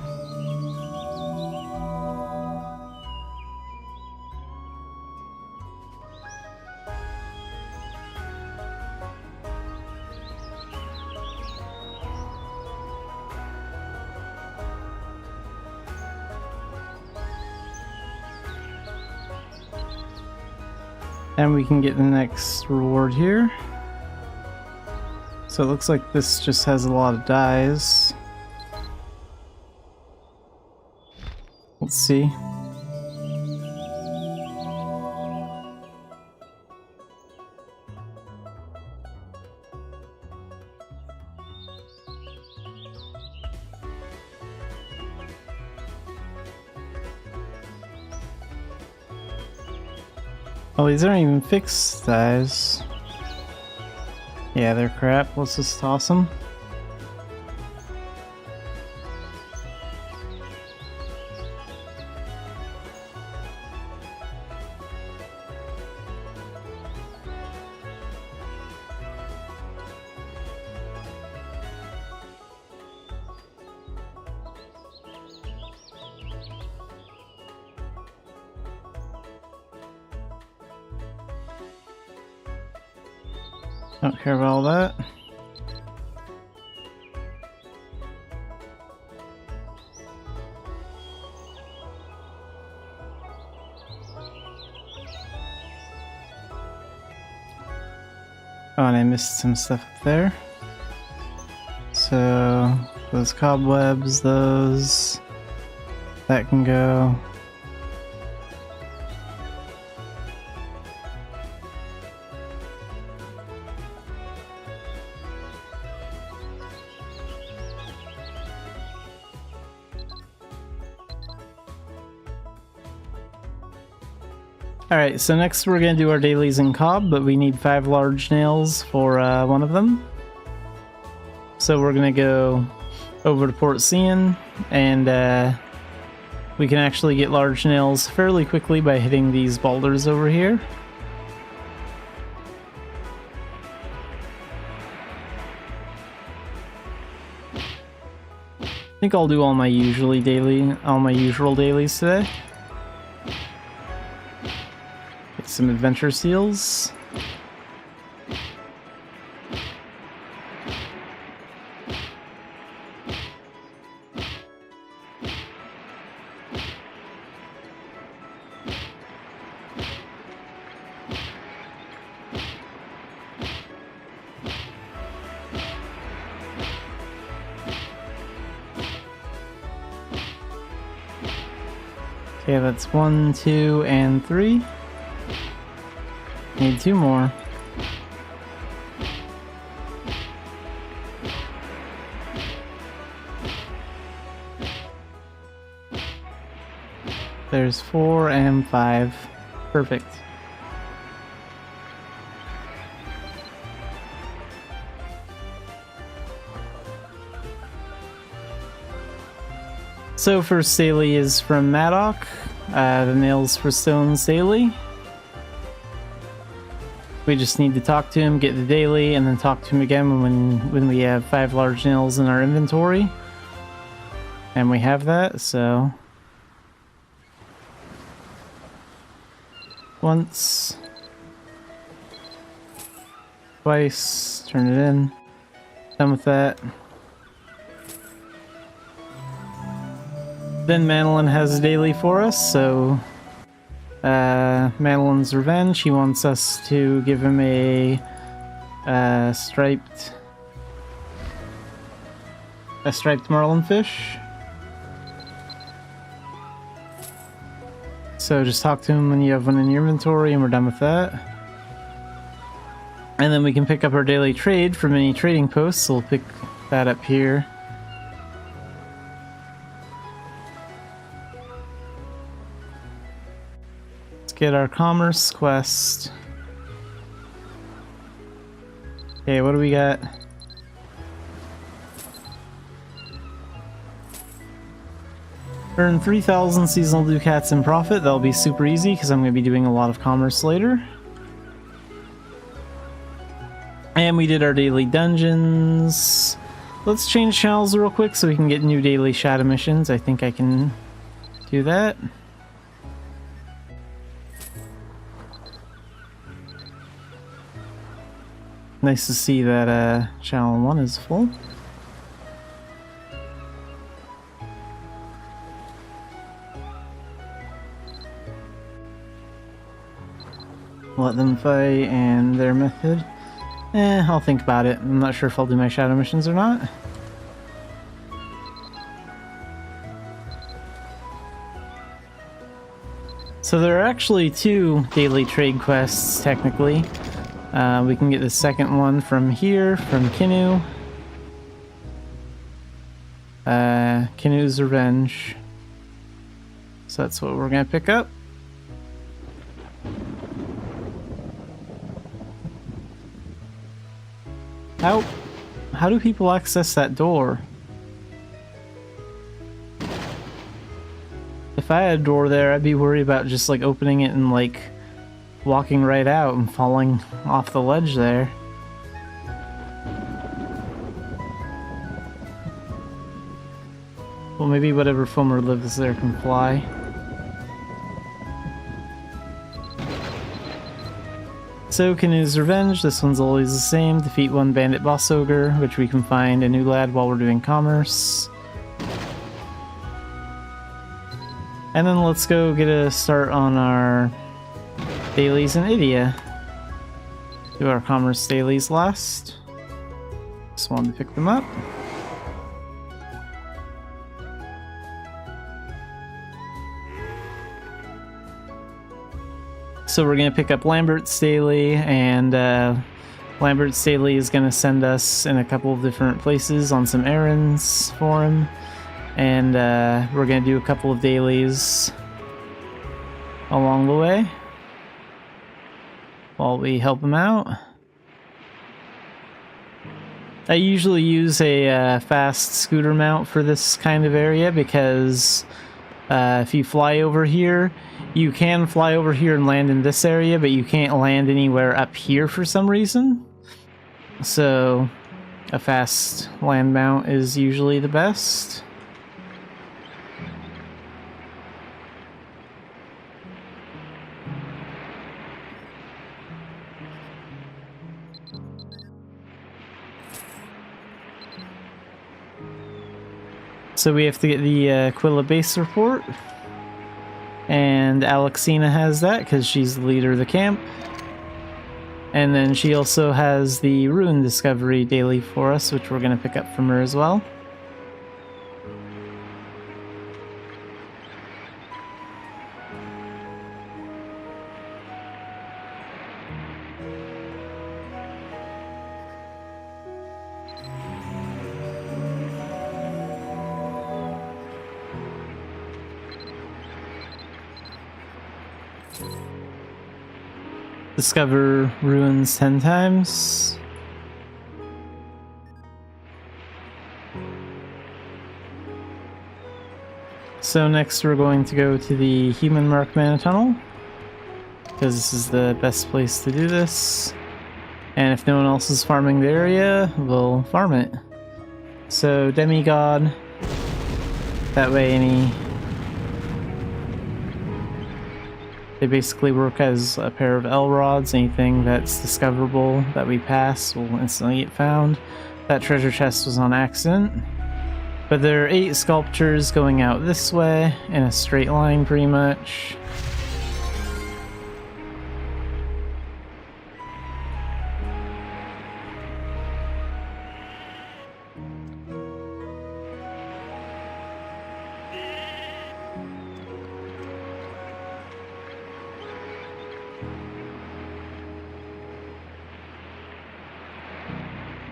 A: And we can get the next reward here. So it looks like this just has a lot of dyes. Let's see. Oh, these aren't even fixed dyes. Yeah, they're crap. Let's just toss them. Don't care about all that. Oh, and I missed some stuff up there. So, those cobwebs, those... that can go. Alright, so next we're going to do our dailies in cob, but we need 5 large nails for one of them. So we're going to go over to Port Cian, and we can actually get large nails fairly quickly by hitting these boulders over here. I think I'll do all my usual dailies today. Get some adventure seals. Okay, that's 1, 2, and 3. Need 2 more. There's 4 and 5. Perfect. So first daily is from Maddock. The nails for Stone's daily. We just need to talk to him, get the daily, and then talk to him again when we have 5 large nails in our inventory. And we have that, so... once. Twice. Turn it in. Done with that. Then Madeline has a daily for us, so... Madeline's Revenge, he wants us to give him a striped marlinfish. So just talk to him when you have one in your inventory and we're done with that. And then we can pick up our daily trade from any trading posts, so we'll pick that up here. Get our commerce quest. Okay, what do we got? Earn 3,000 seasonal ducats in profit. That'll be super easy because I'm going to be doing a lot of commerce later. And we did our daily dungeons. Let's change channels real quick so we can get new daily shadow missions. I think I can do that. Nice to see that channel 1 is full. Let them fight and their method. I'll think about it. I'm not sure if I'll do my shadow missions or not. So there are actually 2 daily trade quests, technically. We can get the second one from here, from Kinu. Kinu's Revenge. So that's what we're going to pick up. How do people access that door? If I had a door there, I'd be worried about just like opening it and like walking right out and falling off the ledge there. Well, maybe whatever foamer lives there can fly. So, Canoe's Revenge, this one's always the same. Defeat one bandit boss ogre, which we can find a new lad while we're doing commerce. And then let's go get a start on our dailies in Idia. Do our commerce dailies last. Just wanted to pick them up. So we're going to pick up Lambert's daily, and Lambert's daily is going to send us in a couple of different places on some errands for him. And we're going to do a couple of dailies along the way while we help him out. I usually use a fast scooter mount for this kind of area because if you fly over here, you can fly over here and land in this area, but you can't land anywhere up here for some reason. So a fast land mount is usually the best. So we have to get the Aquila base report, and Alexina has that because she's the leader of the camp. And then she also has the Ruin Discovery daily for us, which we're going to pick up from her as well. Discover ruins 10 times. So next we're going to go to the Human Mark Mana Tunnel, because this is the best place to do this. And if no one else is farming the area, we'll farm it. So Demigod, that way they basically work as a pair of L-rods. Anything that's discoverable that we pass will instantly get found. That treasure chest was on accident. But there are 8 sculptures going out this way, in a straight line pretty much.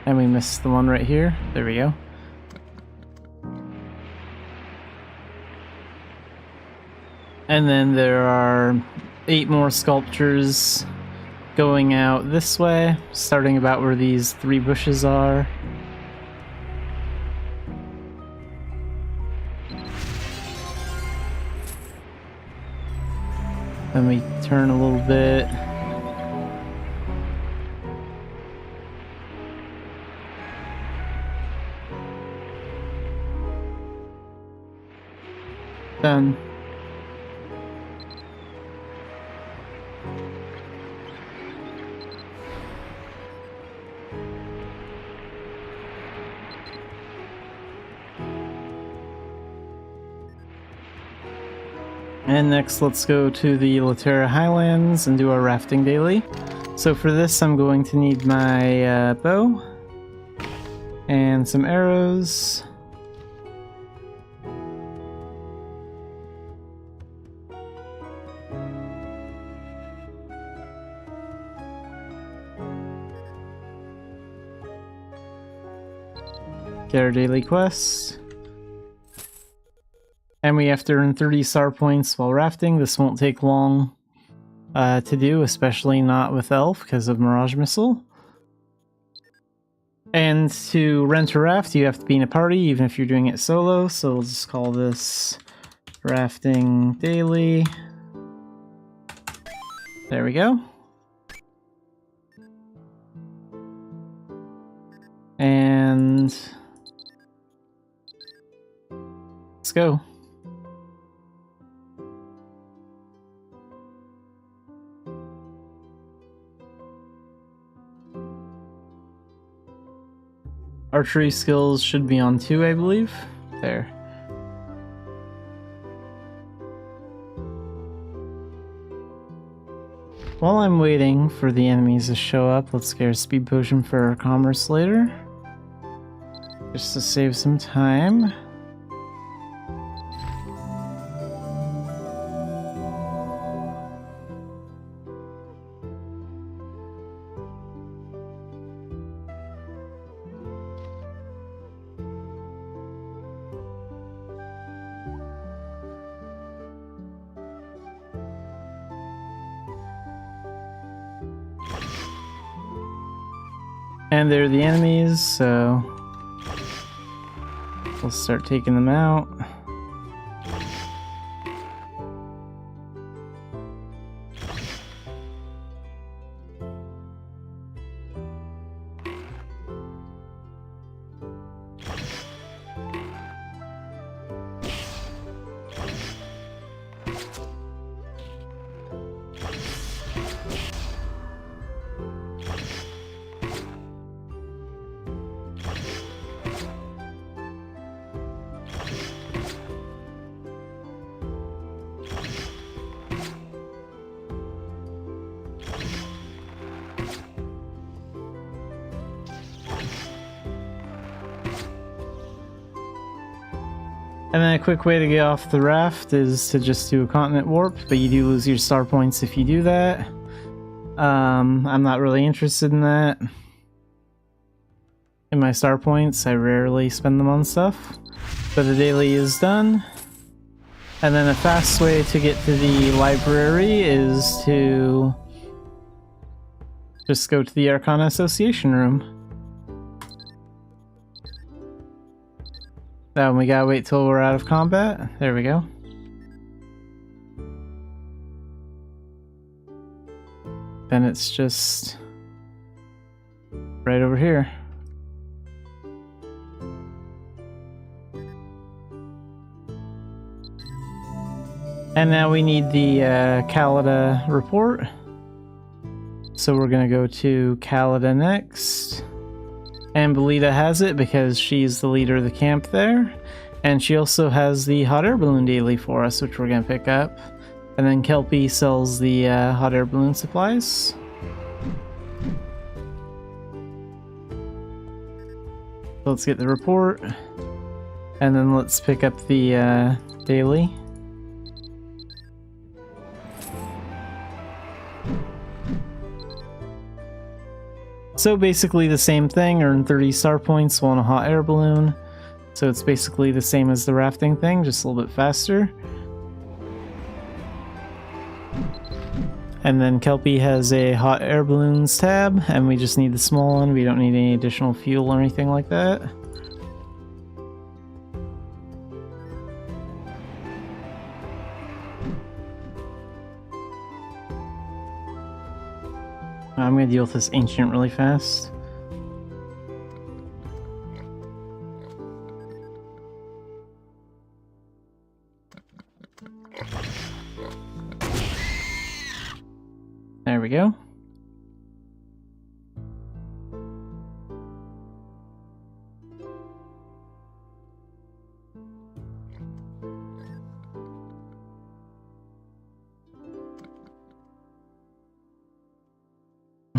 A: And we missed the one right here. There we go. And then there are 8 more sculptures going out this way, starting about where these 3 bushes are. Then we turn a little bit. Done. And next, let's go to the Latera Highlands and do our rafting daily. So for this, I'm going to need my bow and some arrows. Get our daily quest. And we have to earn 30 star points while rafting. This won't take long to do, especially not with Elf because of Mirage Missile. And to rent a raft, you have to be in a party, even if you're doing it solo. So we'll just call this Rafting Daily. There we go. And let's go. Archery skills should be on 2, I believe. There. While I'm waiting for the enemies to show up, let's get a speed potion for our commerce later. Just to save some time. And they're the enemies, so we'll start taking them out. And then a quick way to get off the raft is to just do a continent warp, but you do lose your star points if you do that. I'm not really interested in that. In my star points, I rarely spend them on stuff. But the daily is done. And then a fast way to get to the library is to just go to the Arcana Association room. We gotta wait till we're out of combat. There we go. Then it's just right over here. And now we need the Khalida report. So we're gonna go to Khalida next. And Belita has it because she's the leader of the camp there. And she also has the hot air balloon daily for us, which we're going to pick up. And then Kelpie sells the hot air balloon supplies. So let's get the report. And then let's pick up the daily. So basically the same thing, earn 30 star points on a hot air balloon. So it's basically the same as the rafting thing, just a little bit faster. And then Kelpie has a hot air balloons tab, and we just need the small one. We don't need any additional fuel or anything like that. I'm gonna deal with this ancient really fast. There we go.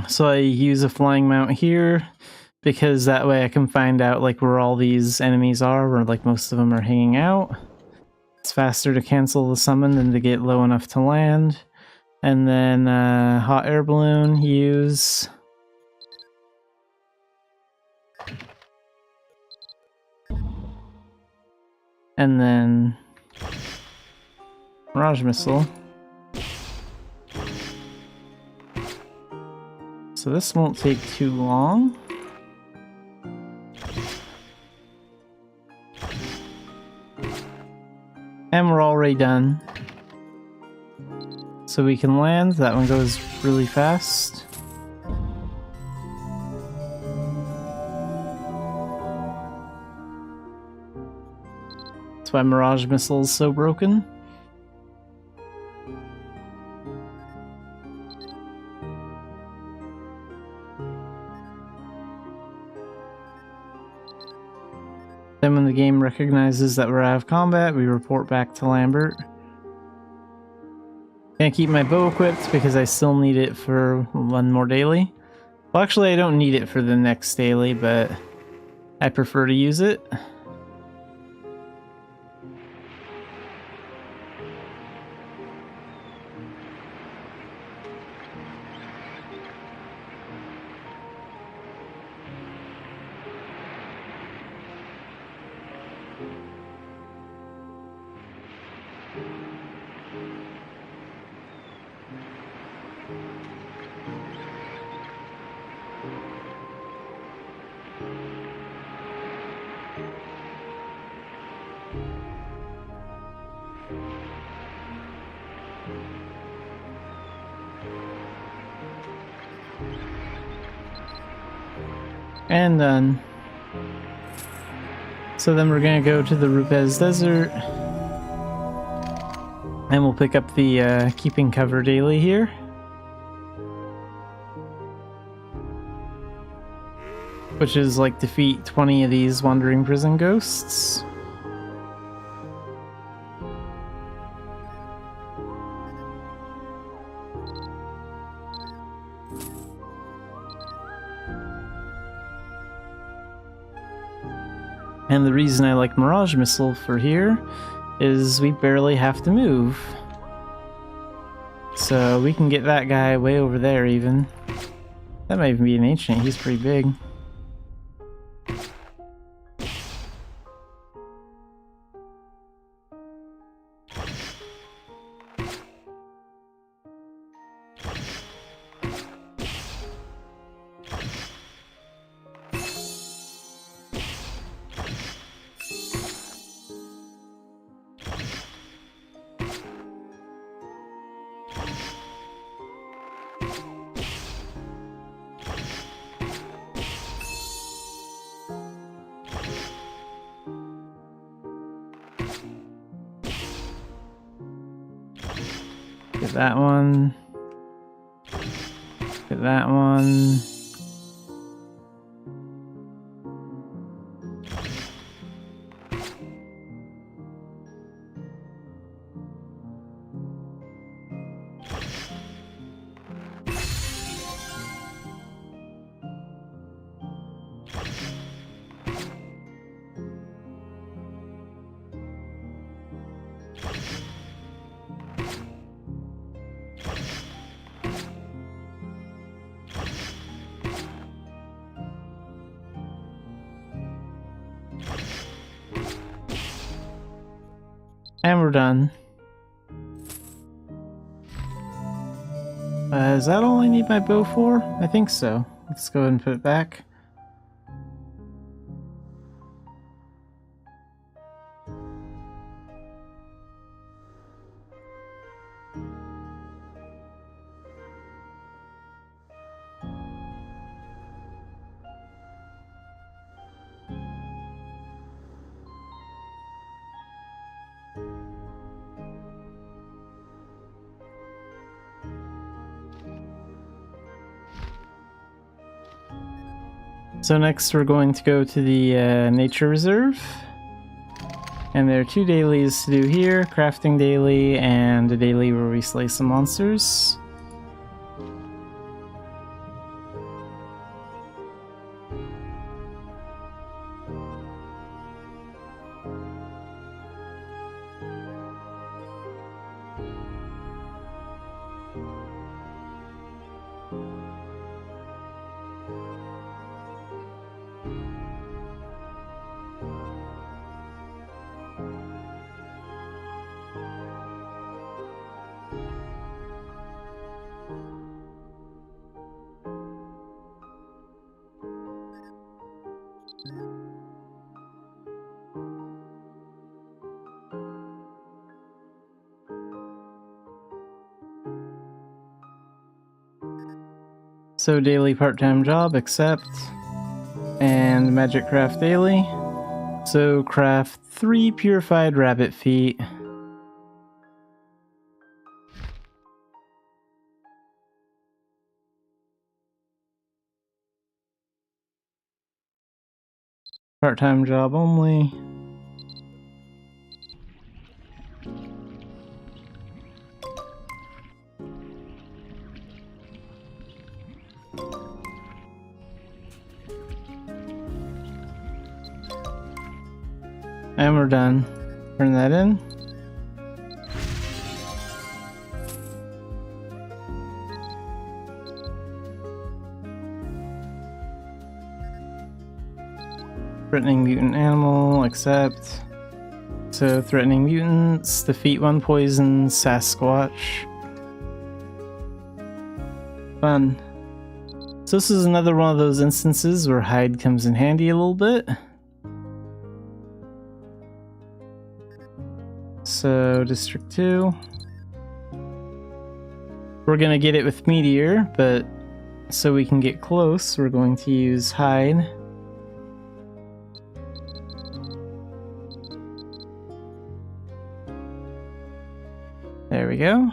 A: So I use a flying mount here because that way I can find out like where all these enemies are, where like most of them are hanging out. It's faster to cancel the summon than to get low enough to land. And then hot air balloon, use. And then Mirage Missile. So this won't take too long. And we're already done. So we can land. That one goes really fast. That's why Mirage Missile is so broken. Then when the game recognizes that we're out of combat, we report back to Lambert. Gonna keep my bow equipped because I still need it for one more daily. Well, actually, I don't need it for the next daily, but I prefer to use it. And done. So then we're gonna go to the Rupes Desert. And we'll pick up the Keeping Cover daily here. Which is like defeat 20 of these wandering prison ghosts. And the reason I like Mirage Missile for here is we barely have to move. So we can get that guy way over there even. That might even be an ancient, he's pretty big. Get that one. Get that one. And we're done. Is that all I need my bow for? I think so. Let's go ahead and put it back. So next we're going to go to the nature reserve. And there are 2 dailies to do here, crafting daily and a daily where we slay some monsters. So daily part-time job, accept. And magic craft daily. So craft 3 purified rabbit feet. Part-time job only. And we're done. Turn that in. Threatening mutant animal, accept. So threatening mutants, defeat one poison Sasquatch. Fun. So this is another one of those instances where hide comes in handy a little bit. So District 2. We're gonna get it with Meteor, but so we can get close, we're going to use hide. There we go.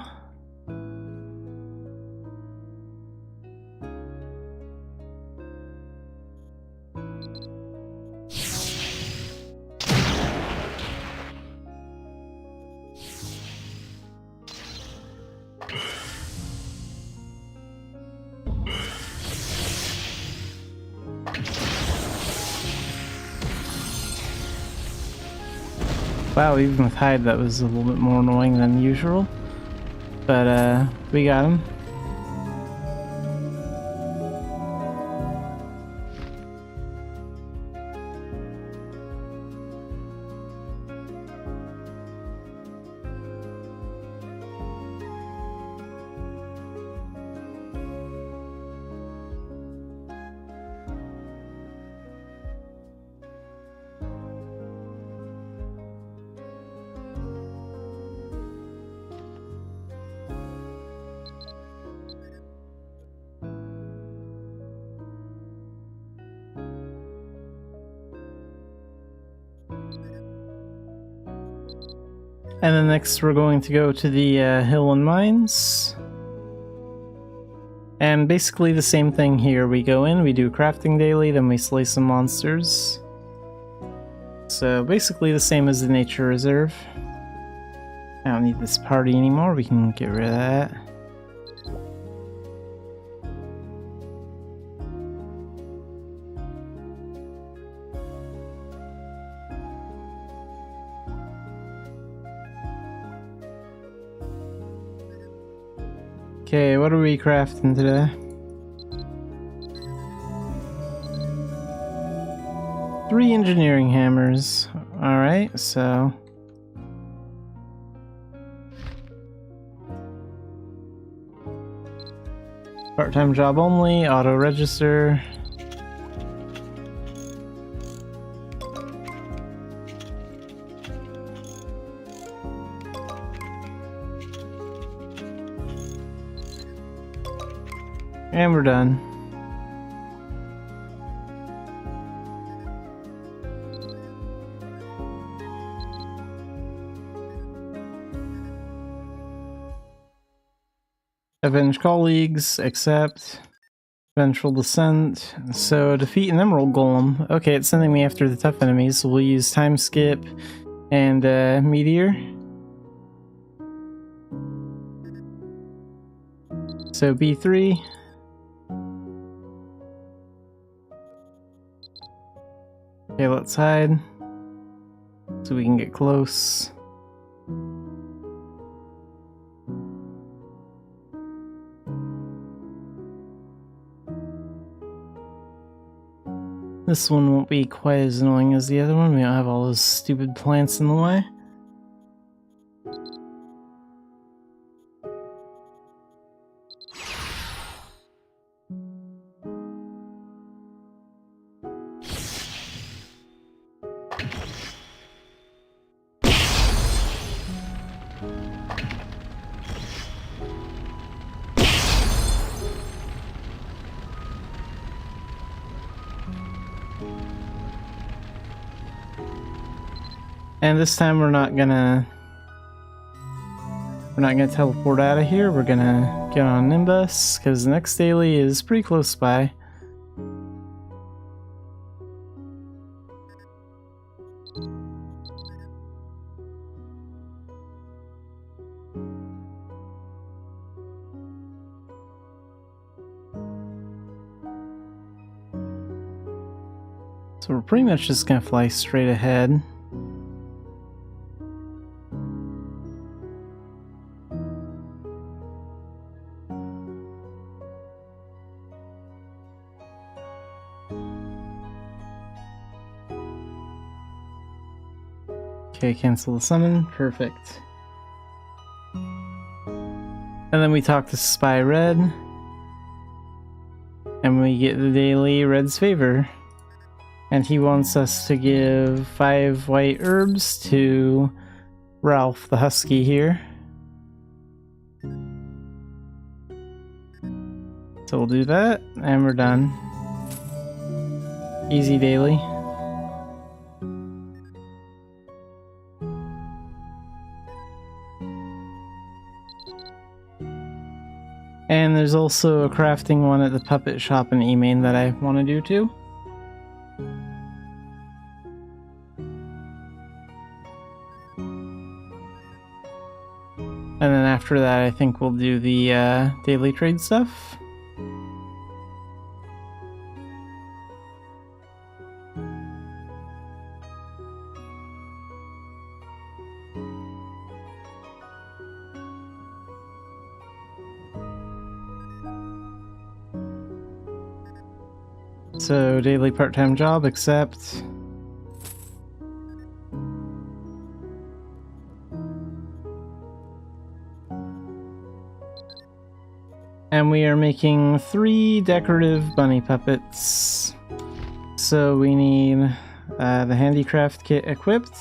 A: Wow, even with hide that was a little bit more annoying than usual. But we got him. And then next we're going to go to the Hill and Mines. And basically the same thing here. We go in, we do crafting daily, then we slay some monsters. So basically the same as the nature reserve. I don't need this party anymore, we can get rid of that. Okay, what are we crafting today? 3 engineering hammers. Alright, so... part-time job only, auto-register. And we're done. Avenge colleagues, accept. Vengeful descent. So defeat an emerald golem. Okay, it's sending me after the tough enemies, so we'll use time skip and meteor. So B3. Okay, let's hide so we can get close. This one won't be quite as annoying as the other one. We don't have all those stupid plants in the way. And this time we're not gonna teleport out of here. We're gonna get on Nimbus because the next daily is pretty close by. So we're pretty much just gonna fly straight ahead. Okay, cancel the summon. Perfect. And then we talk to Spy Red. And we get the daily Red's favor. And he wants us to give 5 white herbs to Ralph the Husky here. So we'll do that, and we're done. Easy daily. And there's also a crafting one at the puppet shop in Emain that I want to do too. And then after that, I think we'll do the daily trade stuff. So, daily part-time job, accept. And we are making 3 decorative bunny puppets. So we need the handicraft kit equipped.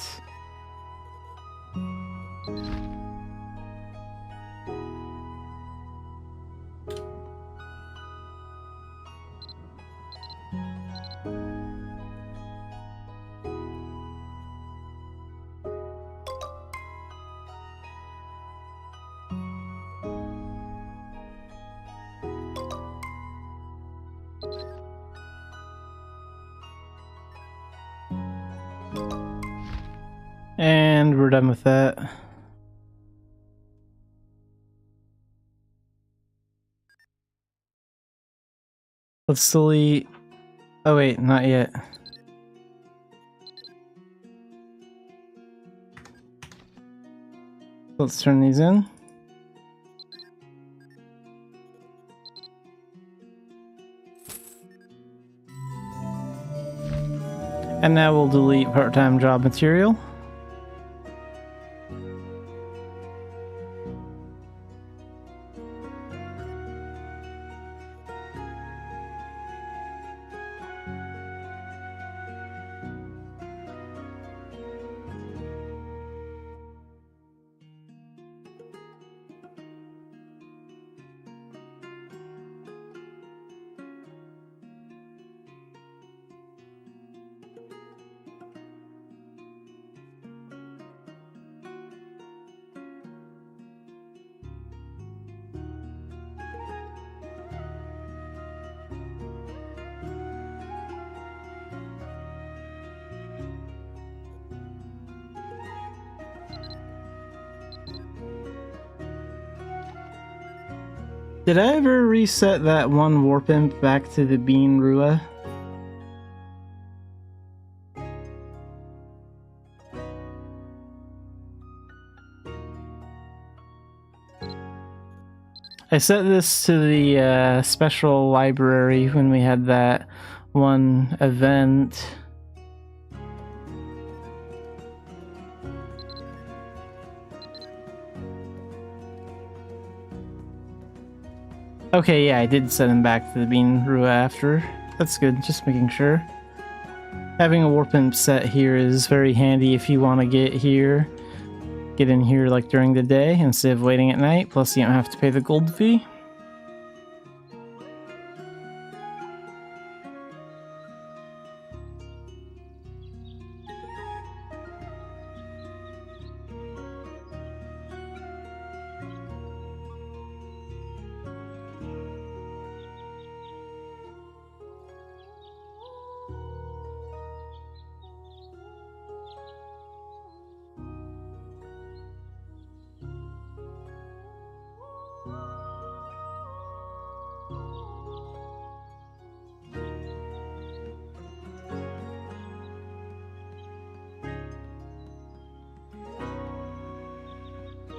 A: And we're done with that. Let's delete... Oh wait, not yet. Let's turn these in. And now we'll delete part-time job material. Did I ever reset that one warp imp back to the Bean Rua? I set this to the special library when we had that one event. Okay, yeah, I did send him back to the Bean Rua after. That's good, just making sure. Having a warp imp set here is very handy if you want to get in here like during the day instead of waiting at night, plus you don't have to pay the gold fee.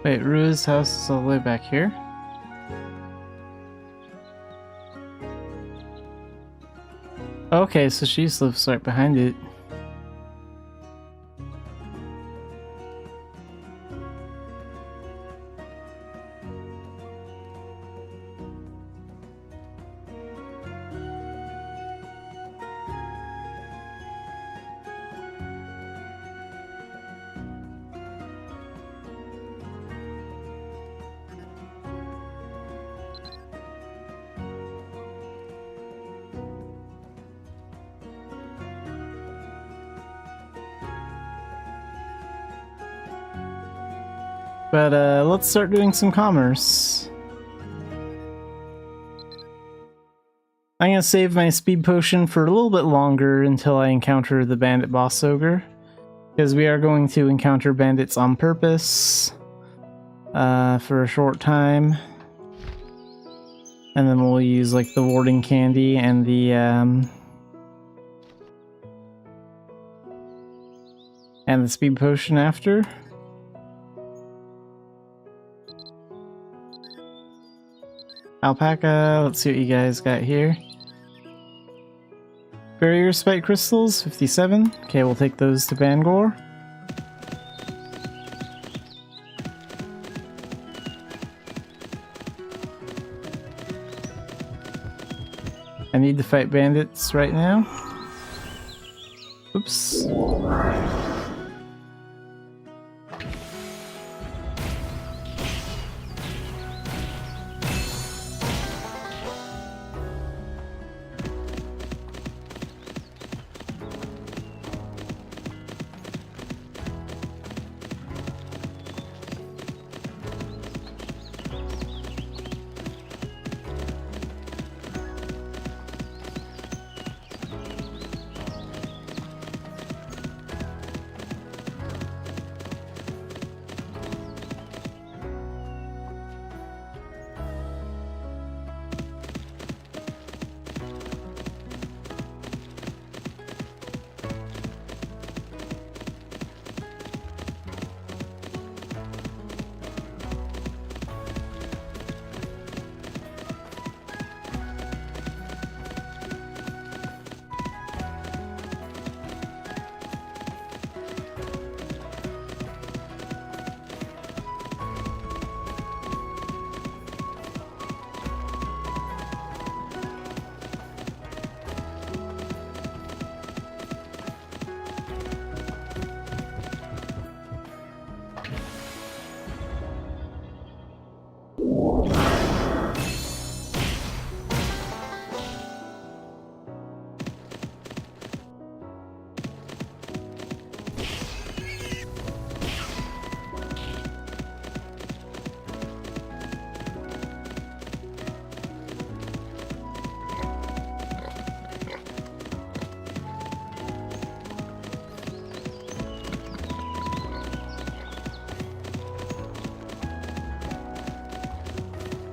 A: Wait, Rua's house is all the way back here? Okay, so she lives right behind it. But let's start doing some commerce. I'm gonna save my speed potion for a little bit longer until I encounter the bandit boss ogre, because we are going to encounter bandits on purpose for a short time, and then we'll use like the warding candy and the speed potion after. Alpaca, let's see what you guys got here. Barrier spike crystals, 57. Okay, we'll take those to Bangor. I need to fight bandits right now. Oops.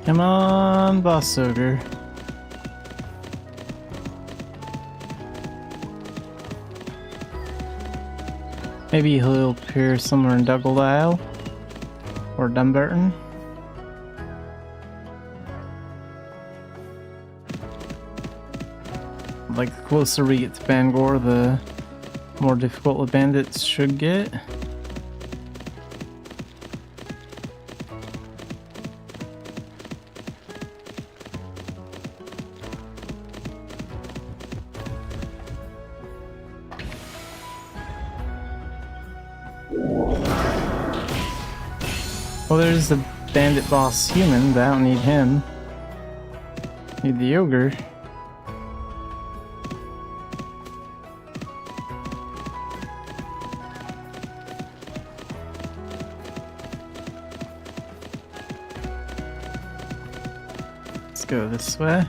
A: Come on, boss ogre. Maybe he'll appear somewhere in Dougaldale or Dumbarton. Like, the closer we get to Bangor, the more difficult the bandits should get. Well, there's the bandit boss human, but I don't need him. Need the ogre. Let's go this way.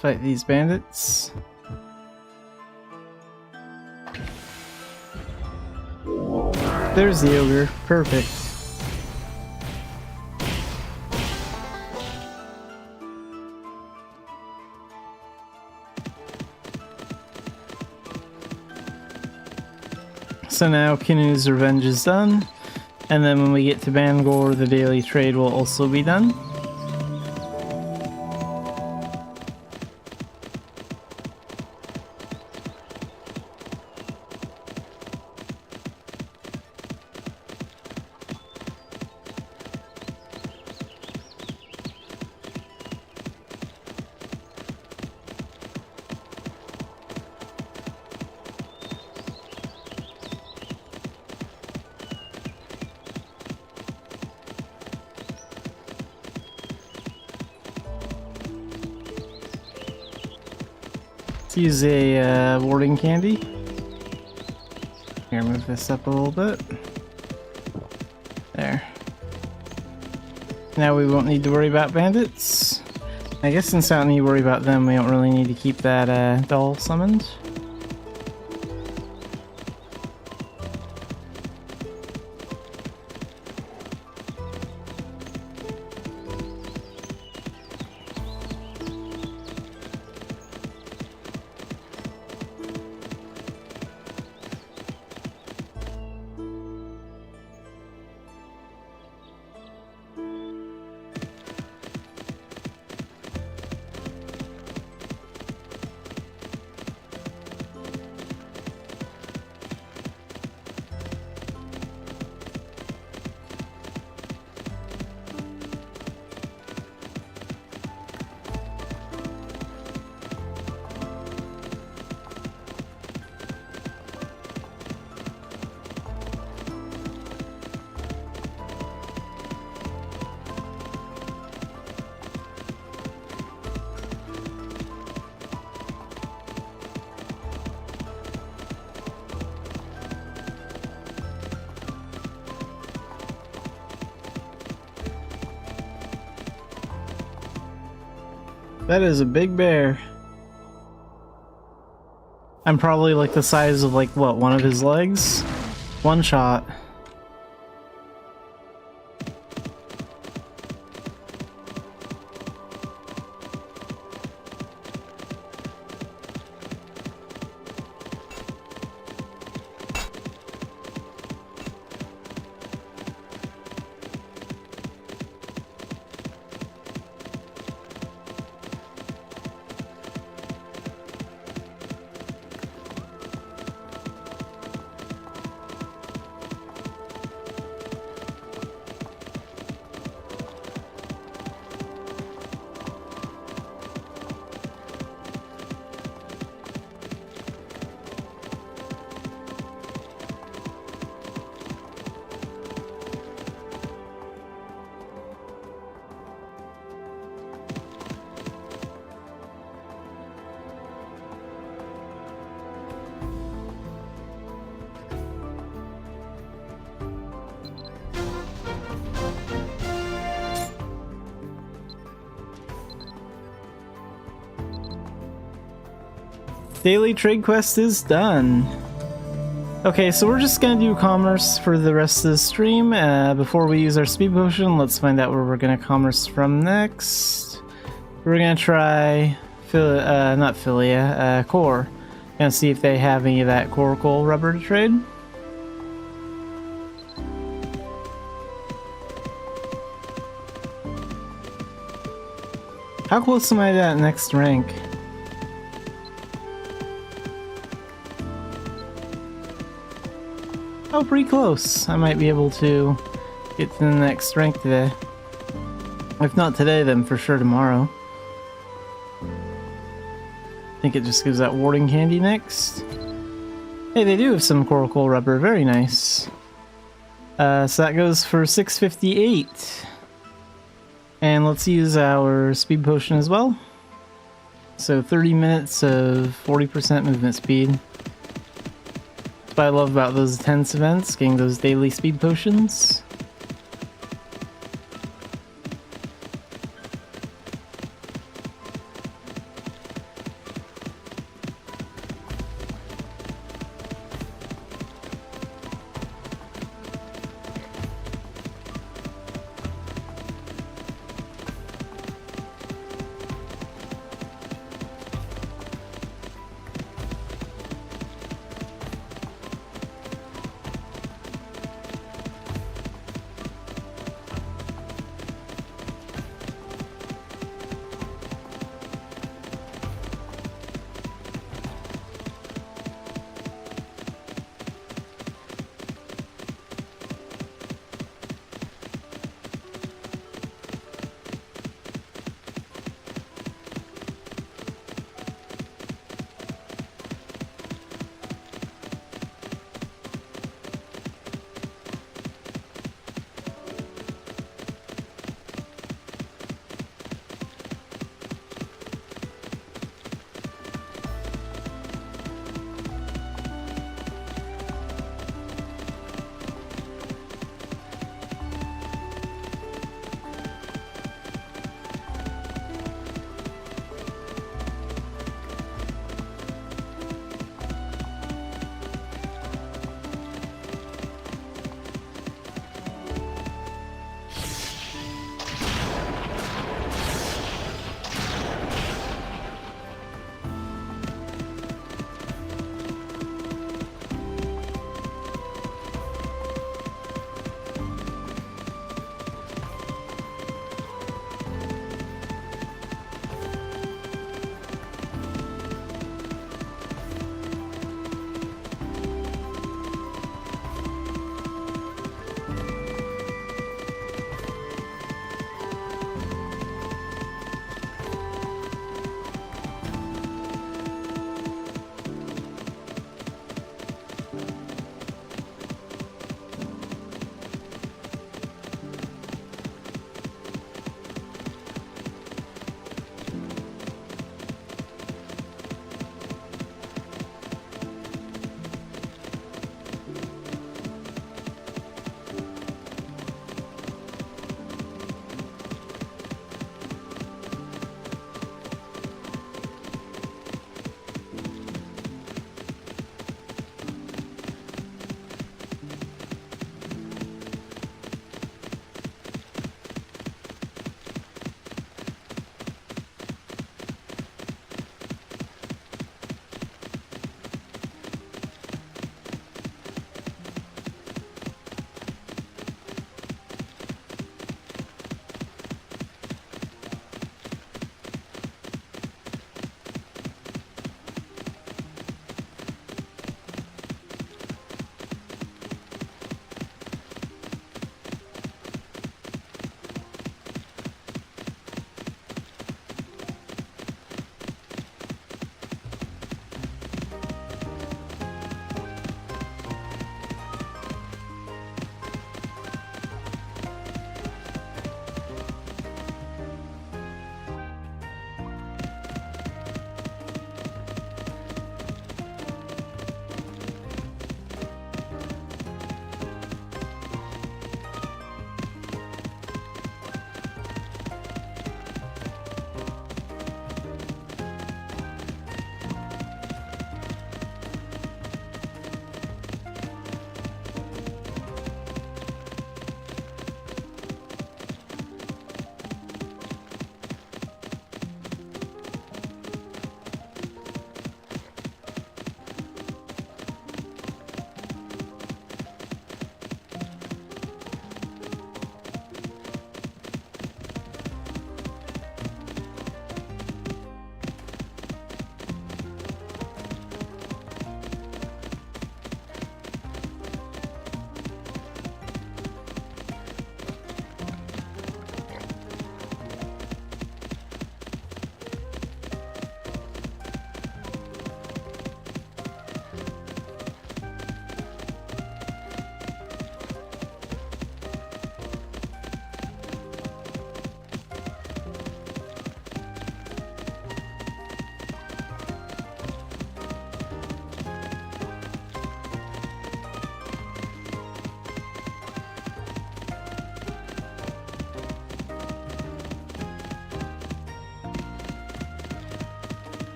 A: fight these bandits. There's the ogre. Perfect. So now Kinu's revenge is done, and then when we get to Bangor, the daily trade will also be done. Let's use a warding candy. Here, move this up a little bit. There. Now we won't need to worry about bandits. I guess since I don't need to worry about them, we don't really need to keep that doll summoned. That is a big bear. I'm probably like the size of like, what, one of his legs? One shot. Daily trade quest is done. Okay, so we're just gonna do commerce for the rest of the stream. Before we use our speed potion, let's find out where we're gonna commerce from next. We're gonna try, not Philia, Core. Gonna see if they have any of that coracle rubber to trade. How close am I to that next rank? Oh, pretty close. I might be able to get to the next rank today. If not today, then for sure tomorrow. I think it just gives that warding candy next. Hey, they do have some coracle rubber. Very nice. So that goes for 658. And let's use our speed potion as well. So 30 minutes of 40% movement speed. That's what I love about those intense events, getting those daily speed potions.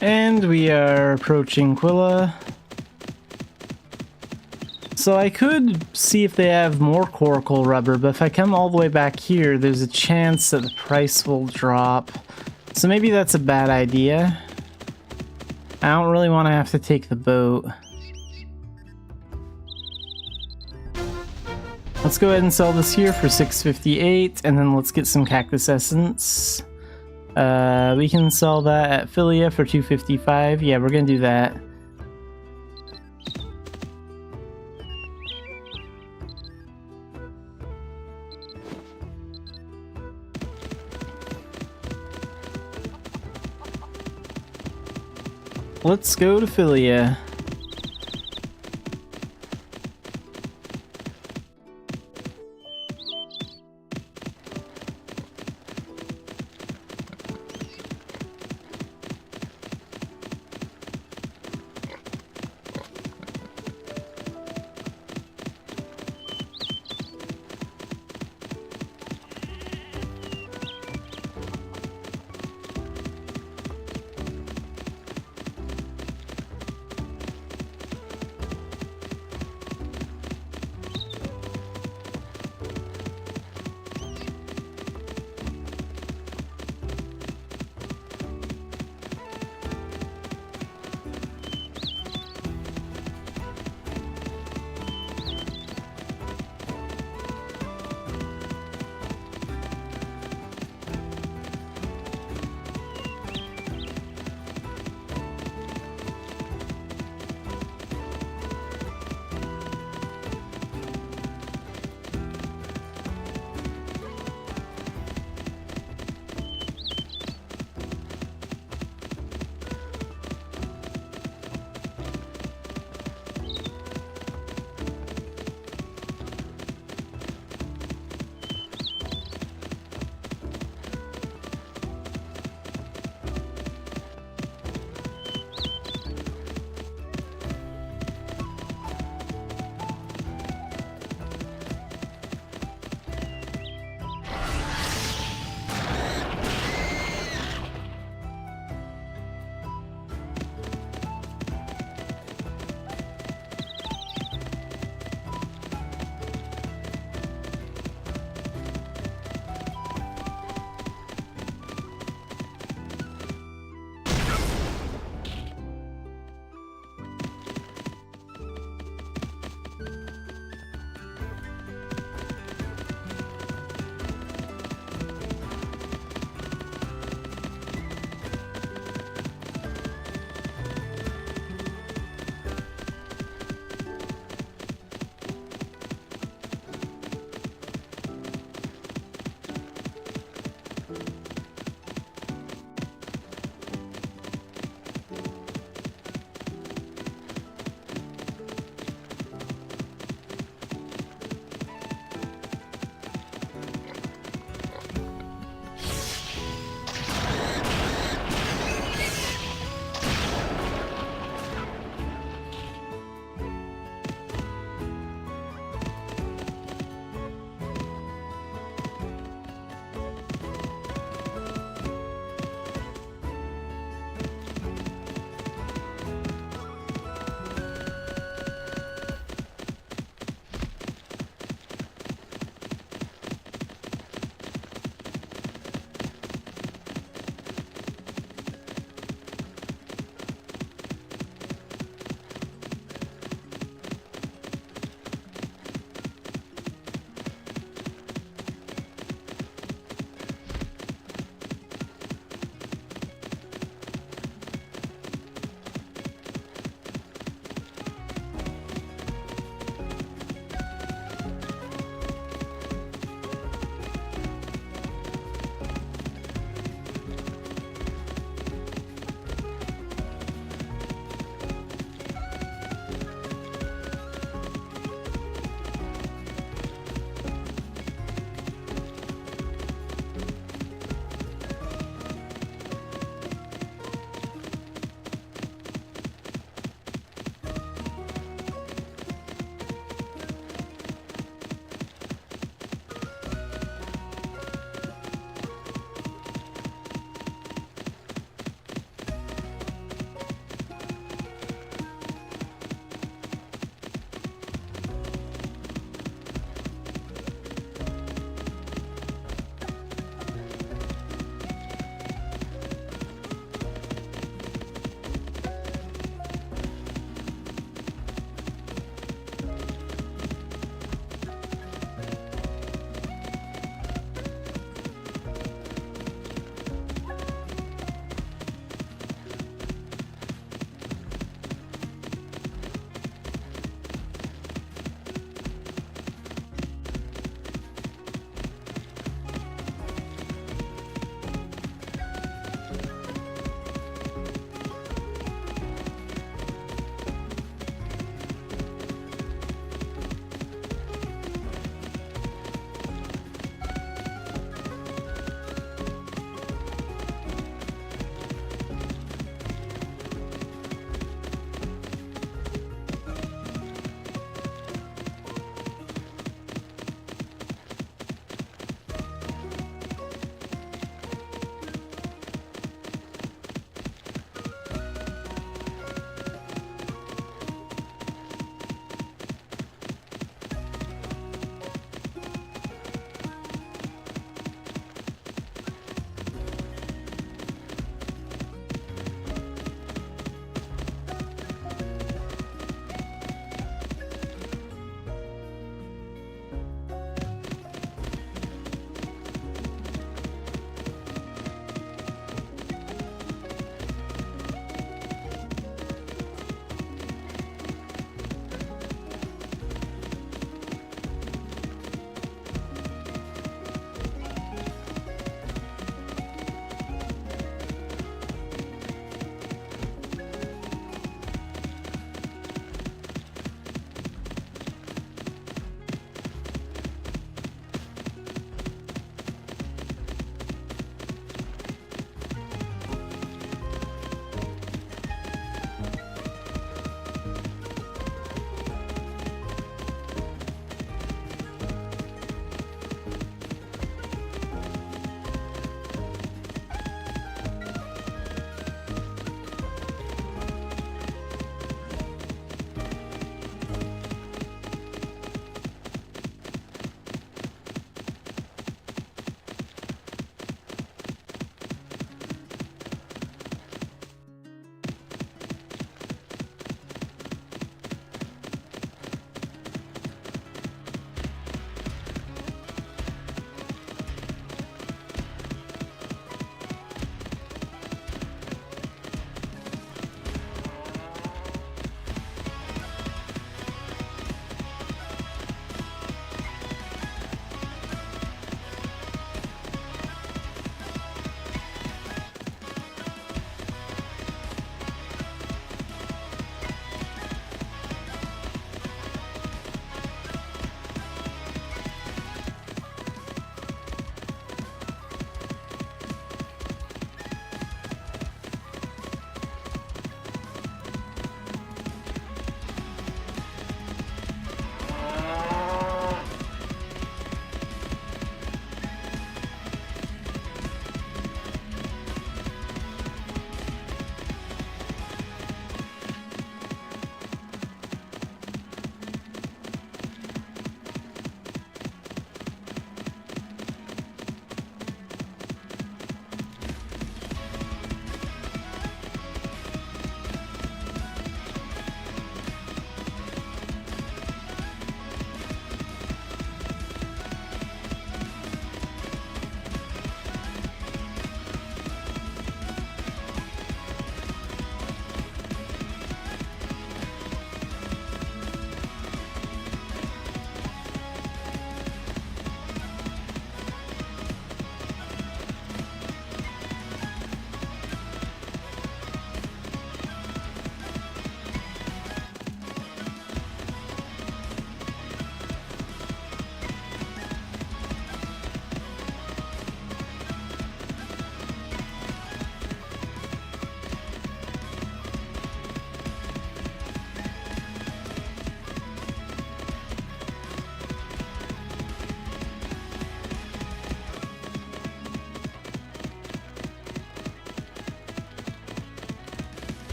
A: And we are approaching Quilla. So I could see if they have more coracle rubber, but if I come all the way back here, there's a chance that the price will drop. So maybe that's a bad idea. I don't really want to have to take the boat. Let's go ahead and sell this here for 658, and then let's get some cactus essence. We can sell that at Philia for 255. Yeah, we're gonna do that. Let's go to Philia.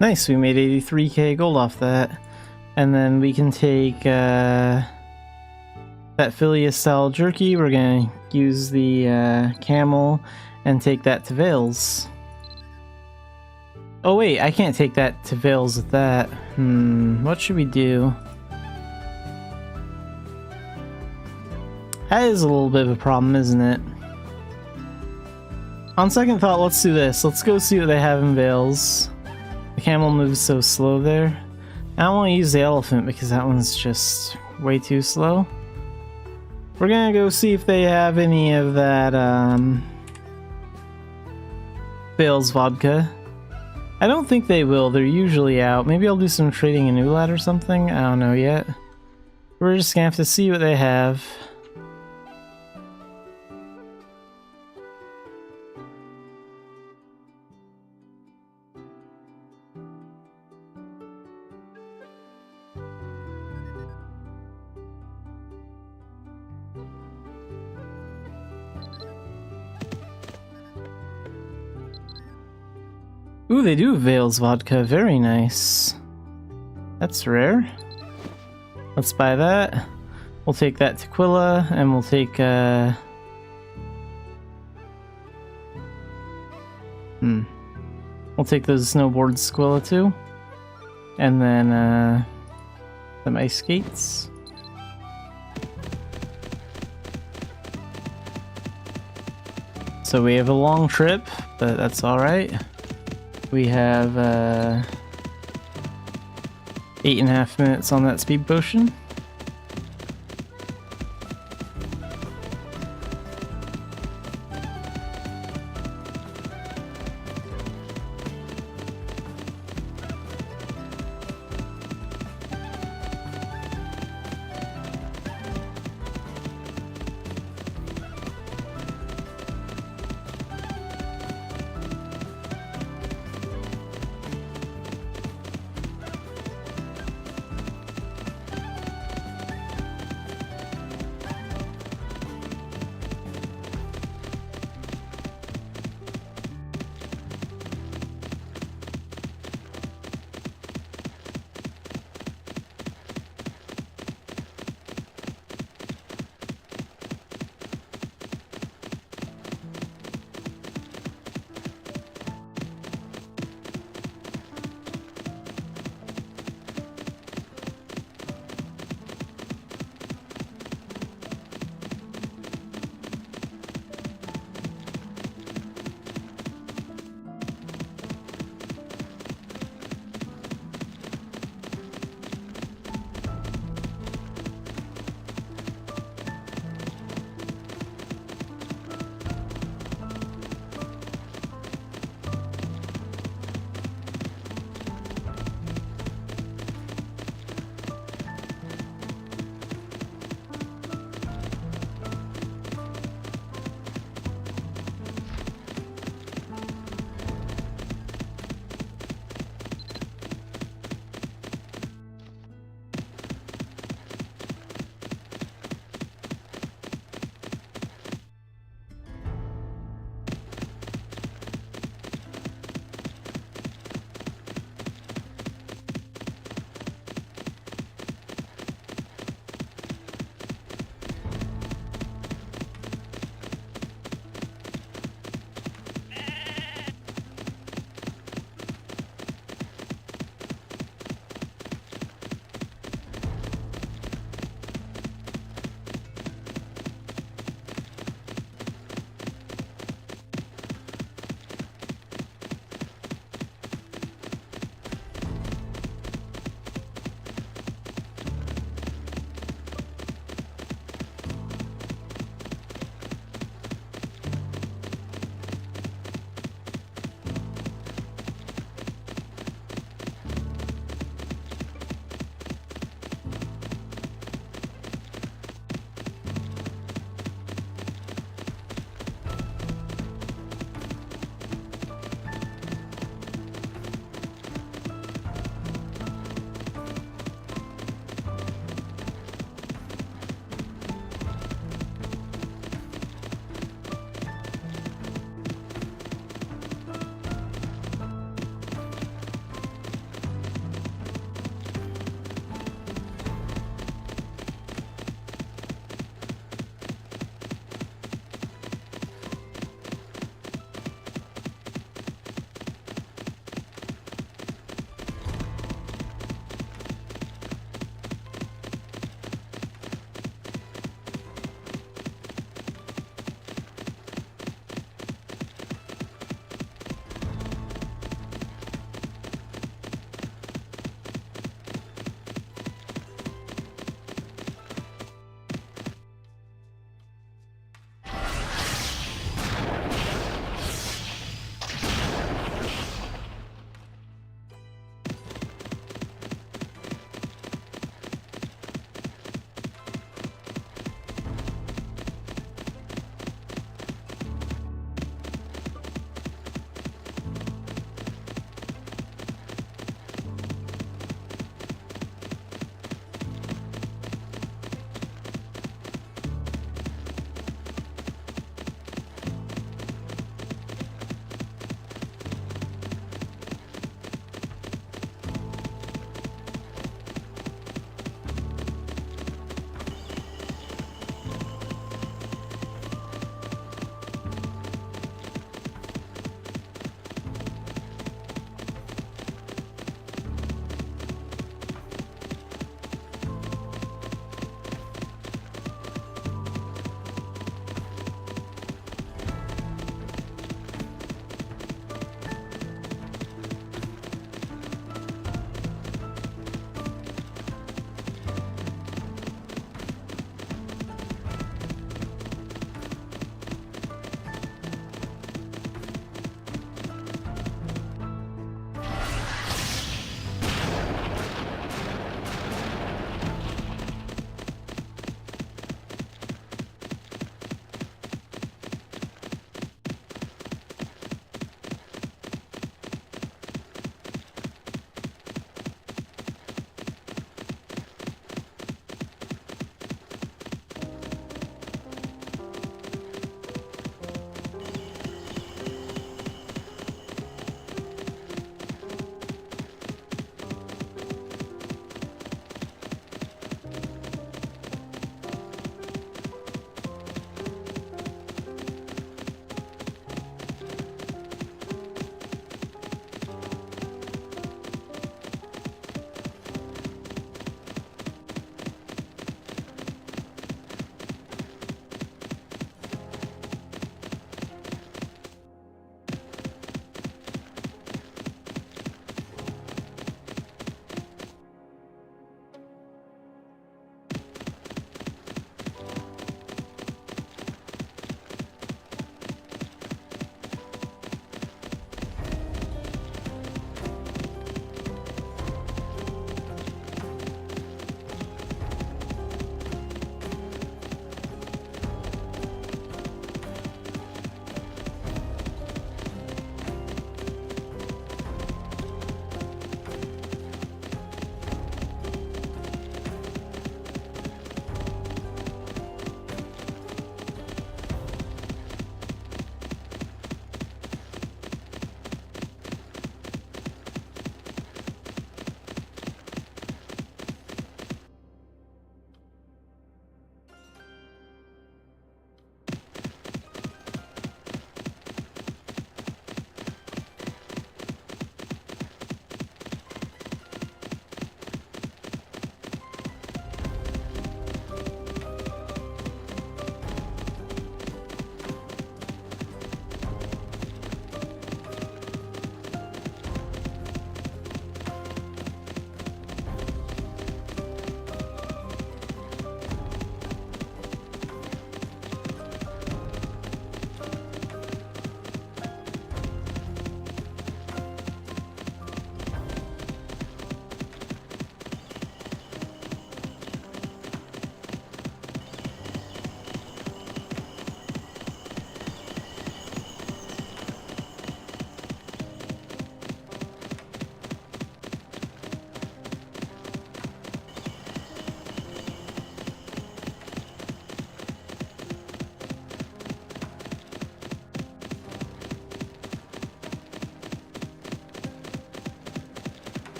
A: Nice, we made 83k gold off that. And then we can take that Phileas style jerky. We're gonna use the camel and take that to Vales. Oh wait, I can't take that to Vales with that. What should we do? That is a little bit of a problem, isn't it? On second thought, let's do this. Let's go see what they have in Vales. The camel moves so slow there. I don't want to use the elephant because that one's just way too slow. We're gonna go see if they have any of that Vales vodka. I don't think they will. They're usually out. Maybe I'll do some trading in Ulat or something. I don't know yet. We're just gonna have to see what they have. Ooh, they do have Vales vodka. Very nice. That's rare. Let's buy that. We'll take that to Quilla, and we'll take, We'll take those snowboards to Quilla too. And then, some ice skates. So we have a long trip, but that's alright. We have 8.5 minutes on that speed potion.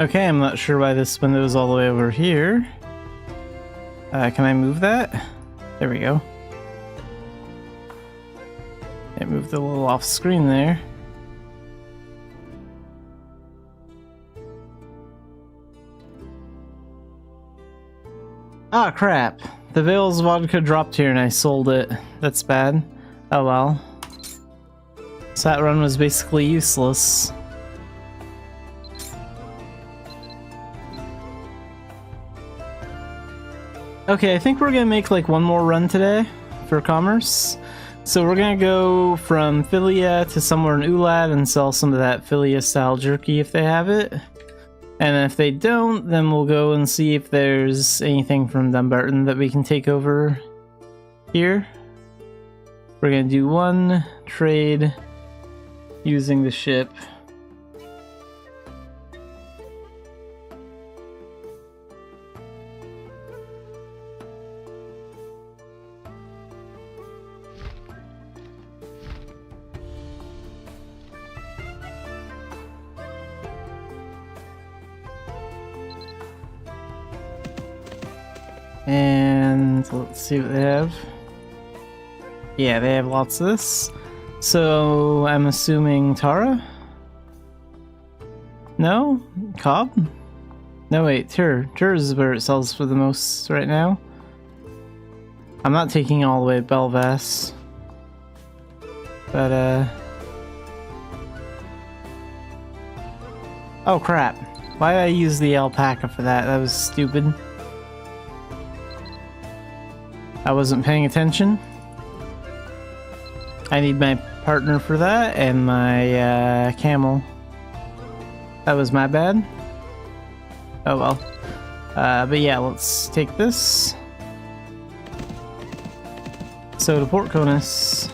A: Okay, I'm not sure why this window is all the way over here. Can I move that? There we go. It moved a little off screen there. Ah, crap. The Vale's vodka dropped here and I sold it. That's bad. Oh well. So that run was basically useless. Okay, I think we're gonna make like one more run today for commerce. So we're gonna go from Philia to somewhere in Ulad and sell some of that Philia style jerky if they have it. And if they don't, then we'll go and see if there's anything from Dumbarton that we can take over here. We're gonna do one trade using the ship. And let's see what they have. Yeah, they have lots of this. So I'm assuming Tara? No? Cobb? No, wait, Tur. Tur is where it sells for the most right now. I'm not taking all the way to Belvas. But, oh crap. Why did I use the alpaca for that? That was stupid. I wasn't paying attention. I need my partner for that and my camel. That was my bad. Oh well. But yeah, let's take this. So to Port Conus.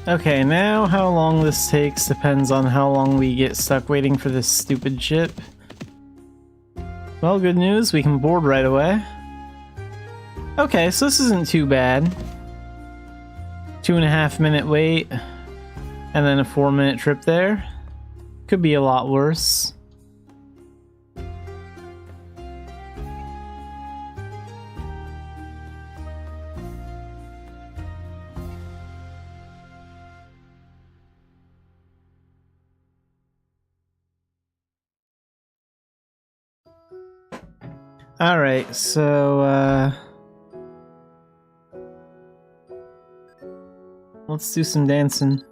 A: Okay, now how long this takes depends on how long we get stuck waiting for this stupid ship. Well, good news, we can board right away. Okay, so this isn't too bad. 2.5 minute wait, and then a 4-minute trip there. Could be a lot worse. Alright, so, let's do some dancing.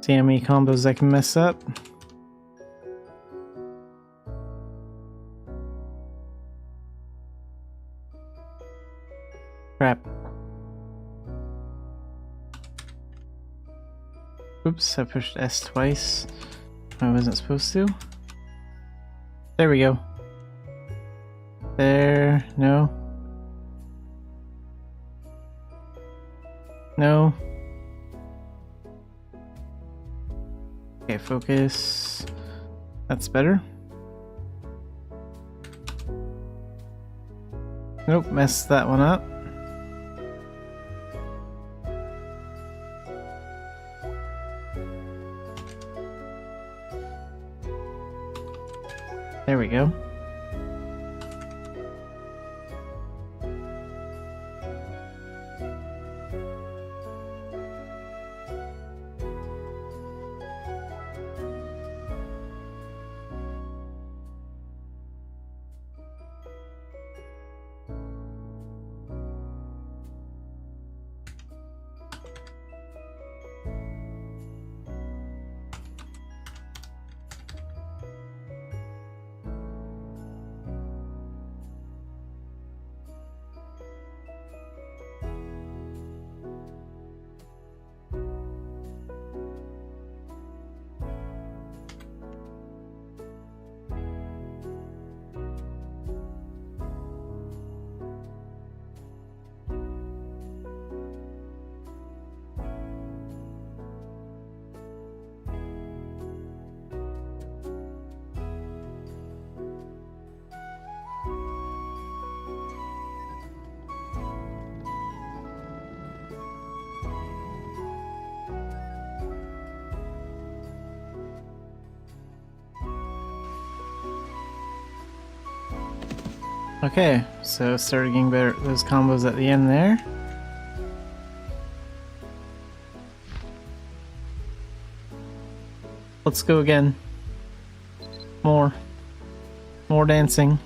A: See how many combos I can mess up. Crap. Oops, I pushed S twice. I wasn't supposed to. There we go. There, no. No. Okay, focus. That's better. Nope, messed that one up. There we go. Okay, so started getting better at those combos at the end there. Let's go again. More dancing.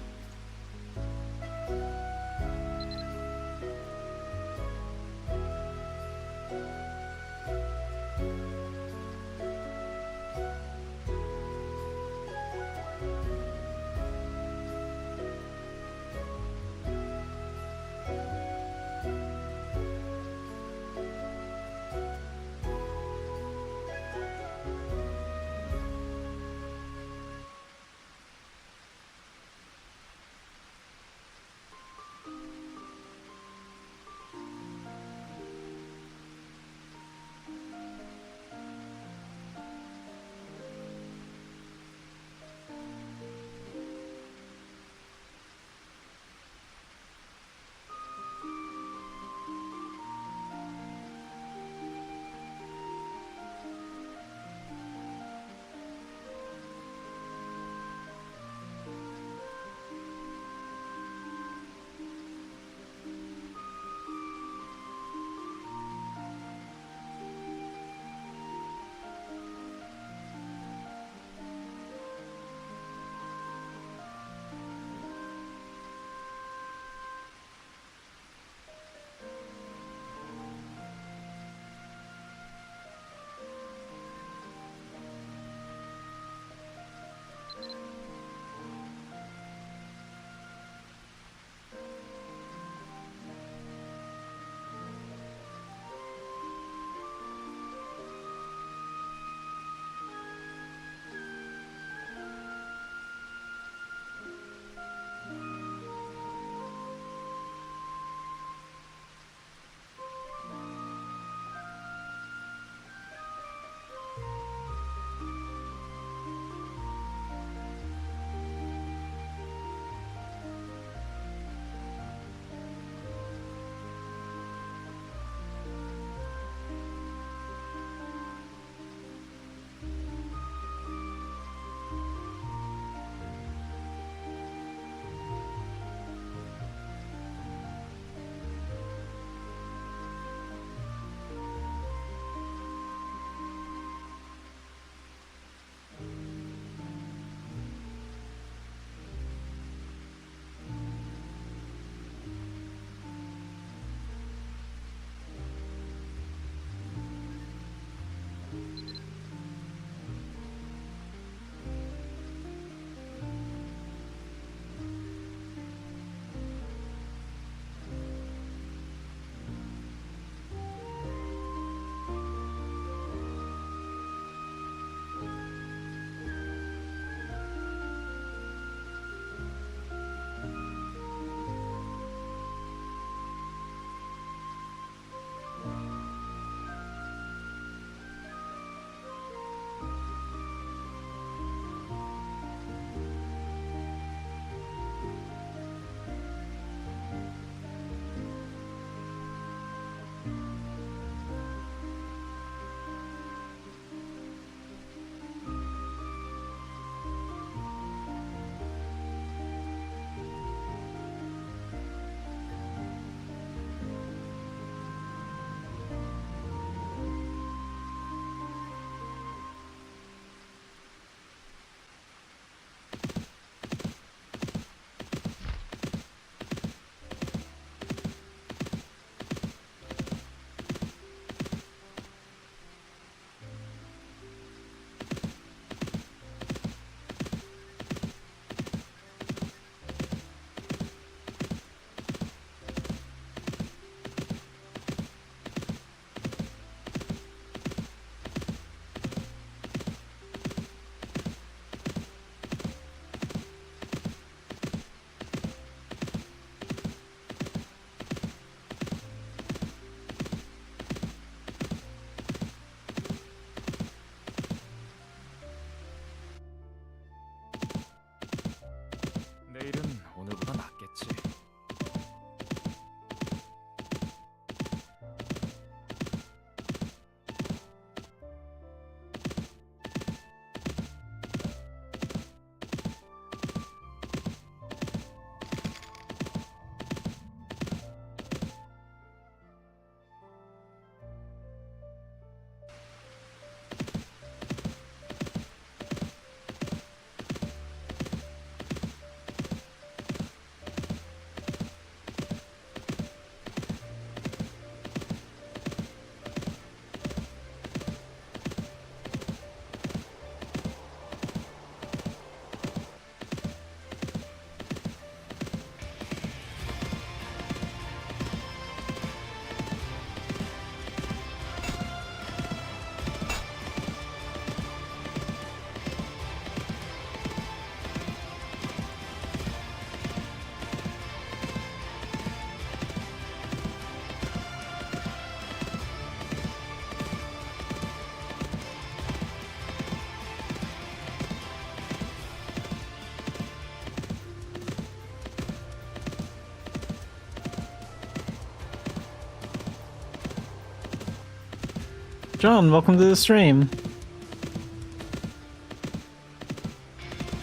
A: John, welcome to the stream.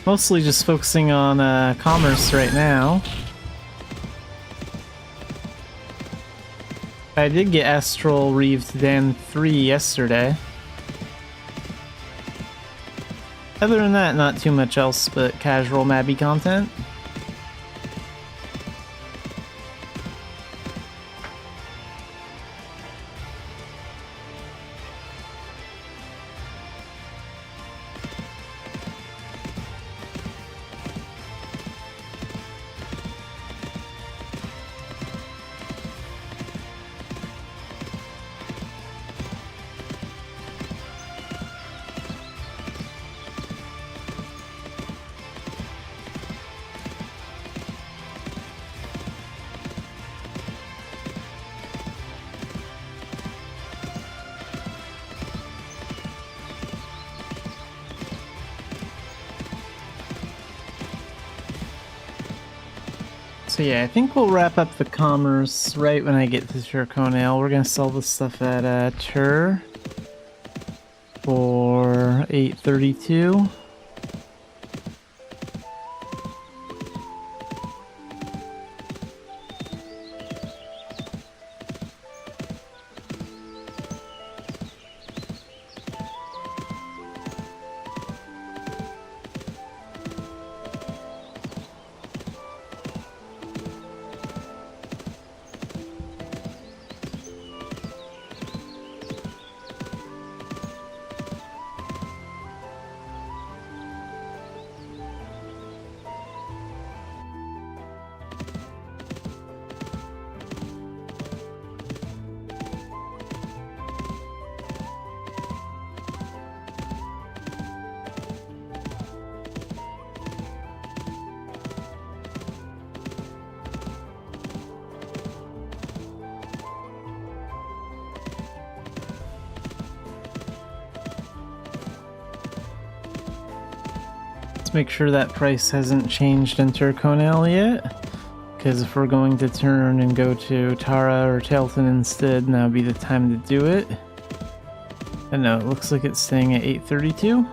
A: Mostly just focusing on commerce right now. I did get Astral Reeve to Dan 3 yesterday. Other than that, not too much else but casual Mabby content. So yeah, I think we'll wrap up the commerce right when I get to Turconale. We're gonna sell this stuff at Tur for 832. Let's make sure that price hasn't changed in Turconale yet, because if we're going to turn and go to Tara or Tailton instead, now would be the time to do it. And no, it looks like it's staying at 832.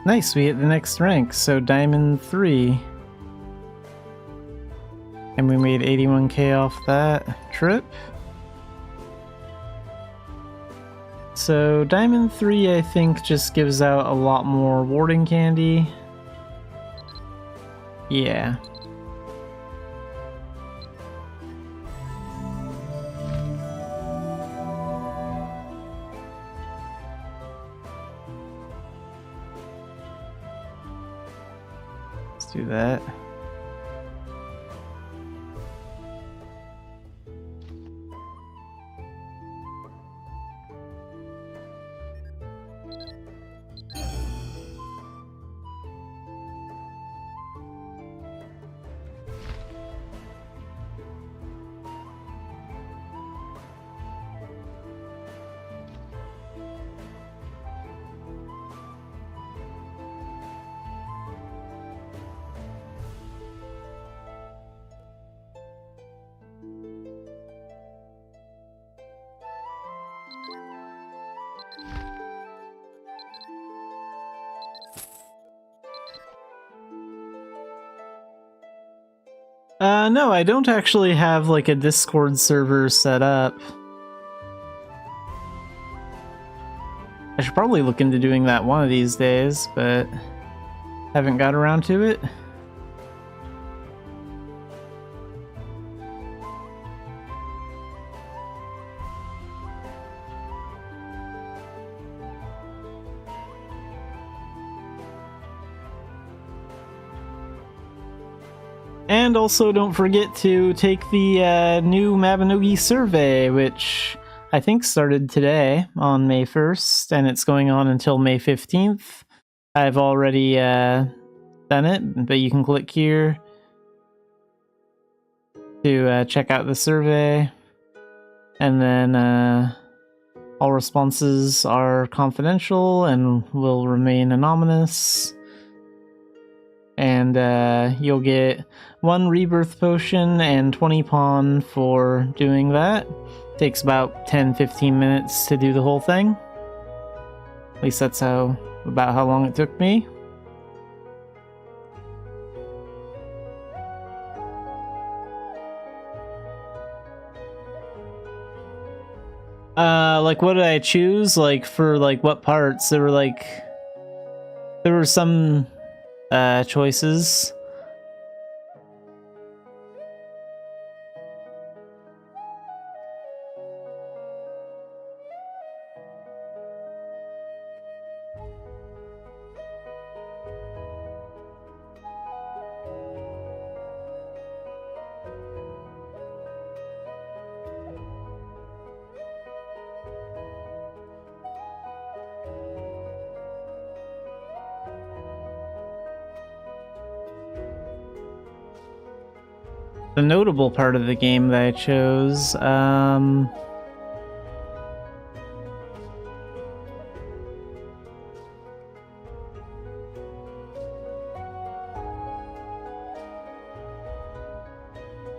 A: Nice, we hit the next rank, so Diamond 3. And we made 81k off that trip. So Diamond 3, I think, just gives out a lot more warding candy. Yeah. Do that. No, I don't actually have like a Discord server set up. I should probably look into doing that one of these days, but haven't got around to it. And also don't forget to take the new Mabinogi survey, which I think started today on May 1st, and it's going on until May 15th. I've already done it, but you can click here to check out the survey. And then all responses are confidential and will remain anonymous. And you'll get 1 rebirth potion and 20 pawn for doing that. Takes about 10-15 minutes to do the whole thing. At least that's about how long it took me. Like what did I choose? Like for like what parts? There were some choices. The notable part of the game that I chose, you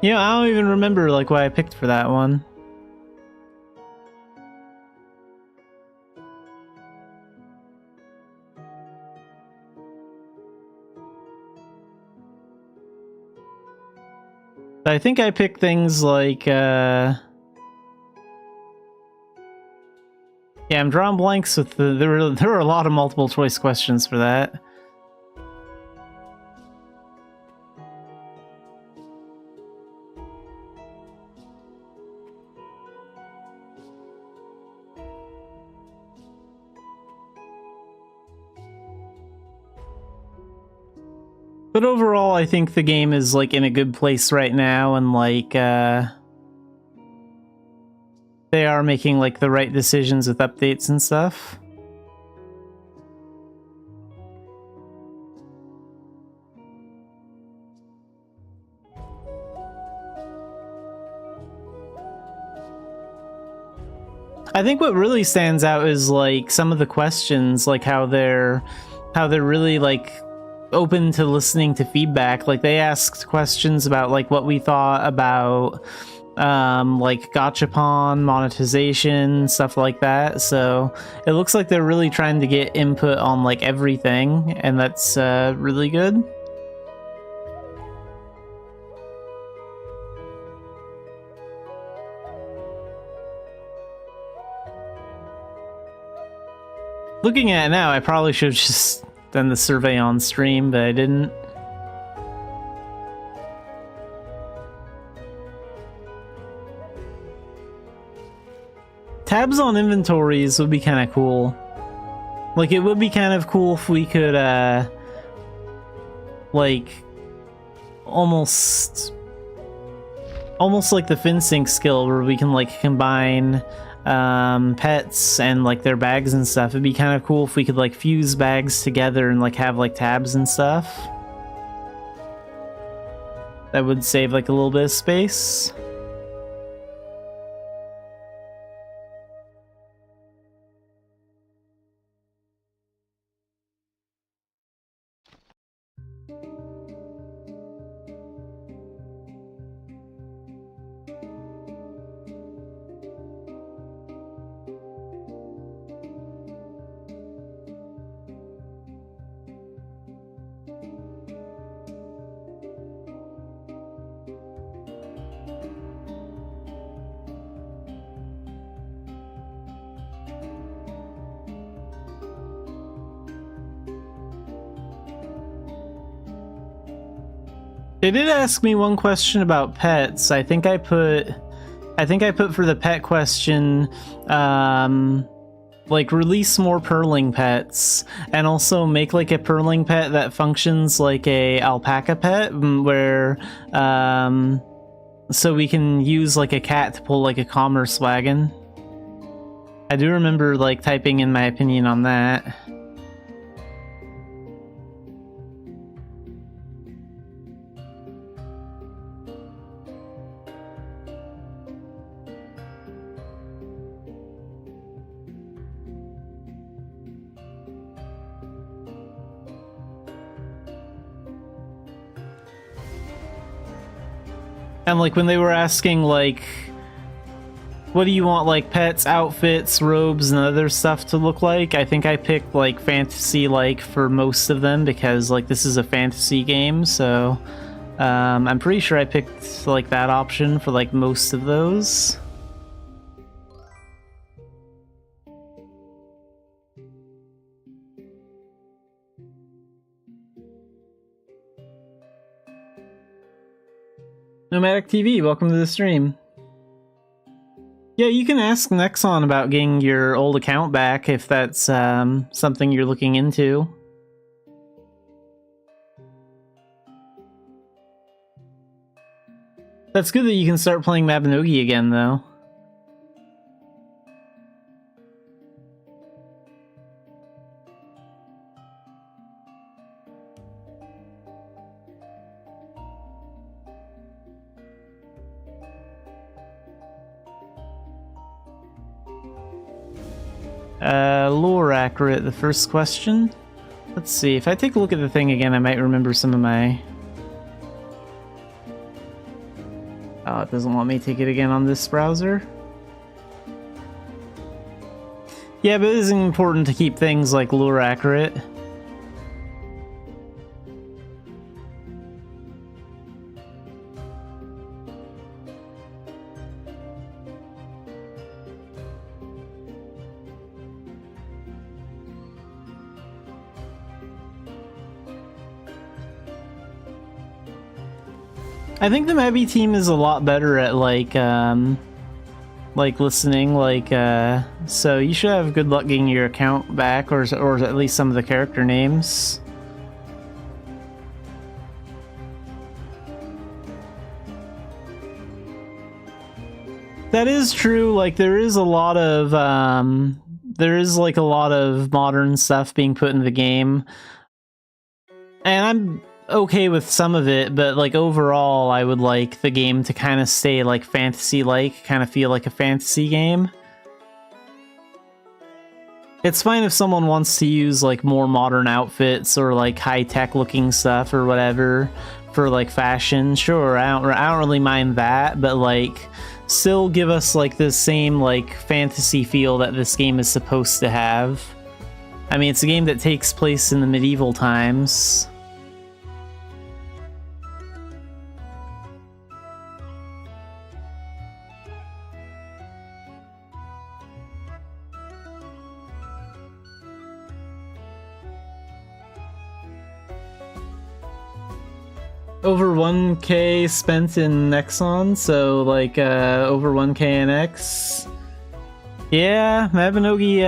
A: know, I don't even remember like what I picked for that one. I think I picked things like, yeah, I'm drawing blanks with there were a lot of multiple choice questions for that. But overall, I think the game is like in a good place right now, and like they are making like the right decisions with updates and stuff. I think what really stands out is like some of the questions, like how they're really like open to listening to feedback. Like they asked questions about like what we thought about like gachapon monetization, stuff like that. So it looks like they're really trying to get input on like everything, and that's really good. Looking at it now, I probably should have just done the survey on stream, but I didn't. Tabs on inventories would be kind of cool. Like, it would be kind of cool if we could, like, almost like the FinSync skill, where we can, like, combine pets and like their bags and stuff. It'd be kind of cool if we could like fuse bags together and like have like tabs and stuff. That would save like a little bit of space. They did ask me one question about pets. I think I put for the pet question, like release more purrling pets, and also make like a purrling pet that functions like a alpaca pet, where so we can use like a cat to pull like a commerce wagon. I do remember like typing in my opinion on that. And like when they were asking like, what do you want like pets, outfits, robes, and other stuff to look like? I think I picked like fantasy like for most of them because like this is a fantasy game, so I'm pretty sure I picked like that option for like most of those. Nomadic TV, welcome to the stream. Yeah, you can ask Nexon about getting your old account back if that's something you're looking into. That's good that you can start playing Mabinogi again, though. Lore accurate, the first question. Let's see, if I take a look at the thing again, I might remember some of my... Oh, it doesn't want me to take it again on this browser. Yeah, but it is important to keep things like lore accurate. I think the Mabby team is a lot better at like listening, so you should have good luck getting your account back, or at least some of the character names. That is true. Like there is a lot of modern stuff being put in the game, and I'm okay with some of it, but like overall I would like the game to kind of stay like fantasy-like, kind of feel like a fantasy game. It's fine if someone wants to use like more modern outfits or like high-tech looking stuff or whatever for like fashion. Sure, I don't really mind that, but like still give us like the same like fantasy feel that this game is supposed to have. I mean, it's a game that takes place in the medieval times. Over 1k spent in Nexon, so like over 1k in X. Yeah, Mabinogi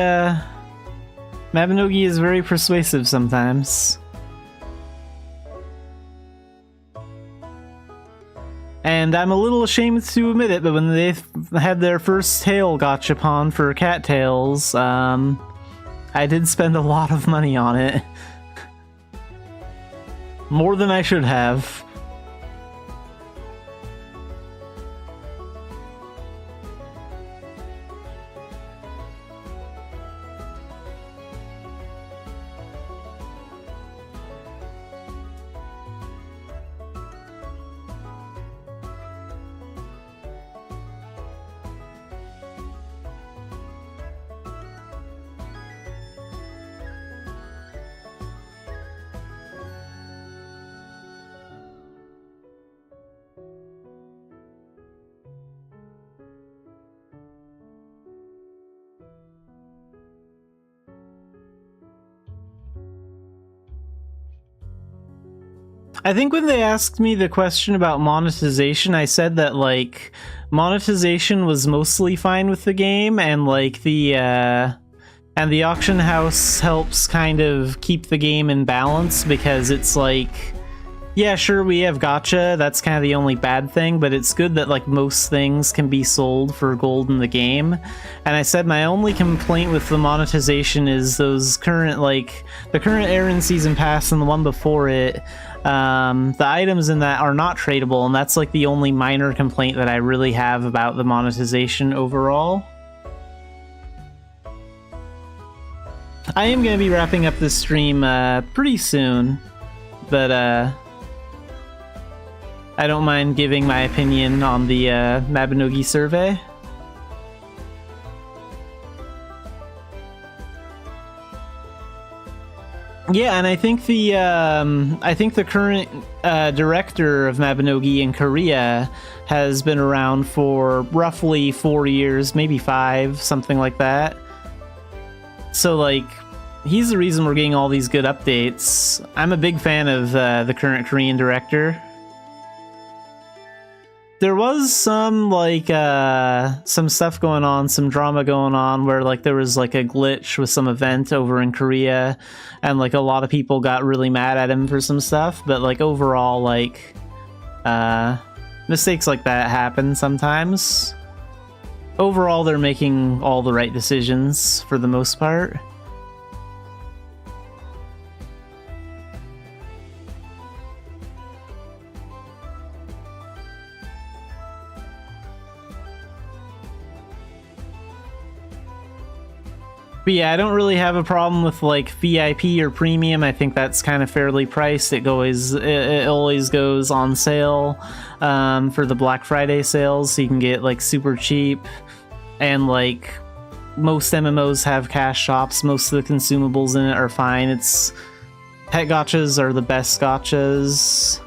A: is very persuasive sometimes. And I'm a little ashamed to admit it, but when they had their first tail gachapon for cattails, I did spend a lot of money on it. More than I should have. I think when they asked me the question about monetization, I said that, like, monetization was mostly fine with the game, and, like, and the auction house helps kind of keep the game in balance, because it's like, yeah, sure, we have gacha, that's kind of the only bad thing, but it's good that, like, most things can be sold for gold in the game. And I said my only complaint with the monetization is those current, like, the current Aaron Season Pass and the one before it, the items in that are not tradable, and that's, like, the only minor complaint that I really have about the monetization overall. I am going to be wrapping up this stream pretty soon, but I don't mind giving my opinion on the Mabinogi survey. Yeah, and I think the current director of Mabinogi in Korea has been around for roughly 4 years, maybe 5, something like that. So, like, he's the reason we're getting all these good updates. I'm a big fan of the current Korean director. There was some, like, some stuff going on, some drama going on, where, like, there was, like, a glitch with some event over in Korea, and, like, a lot of people got really mad at him for some stuff, but, like, overall, like, mistakes like that happen sometimes. Overall, they're making all the right decisions, for the most part. But yeah, I don't really have a problem with, like, VIP or premium. I think that's kind of fairly priced. It always goes on sale for the Black Friday sales, so you can get, like, super cheap. And, like, most MMOs have cash shops. Most of the consumables in it are fine. Pet gachas are the best gachas.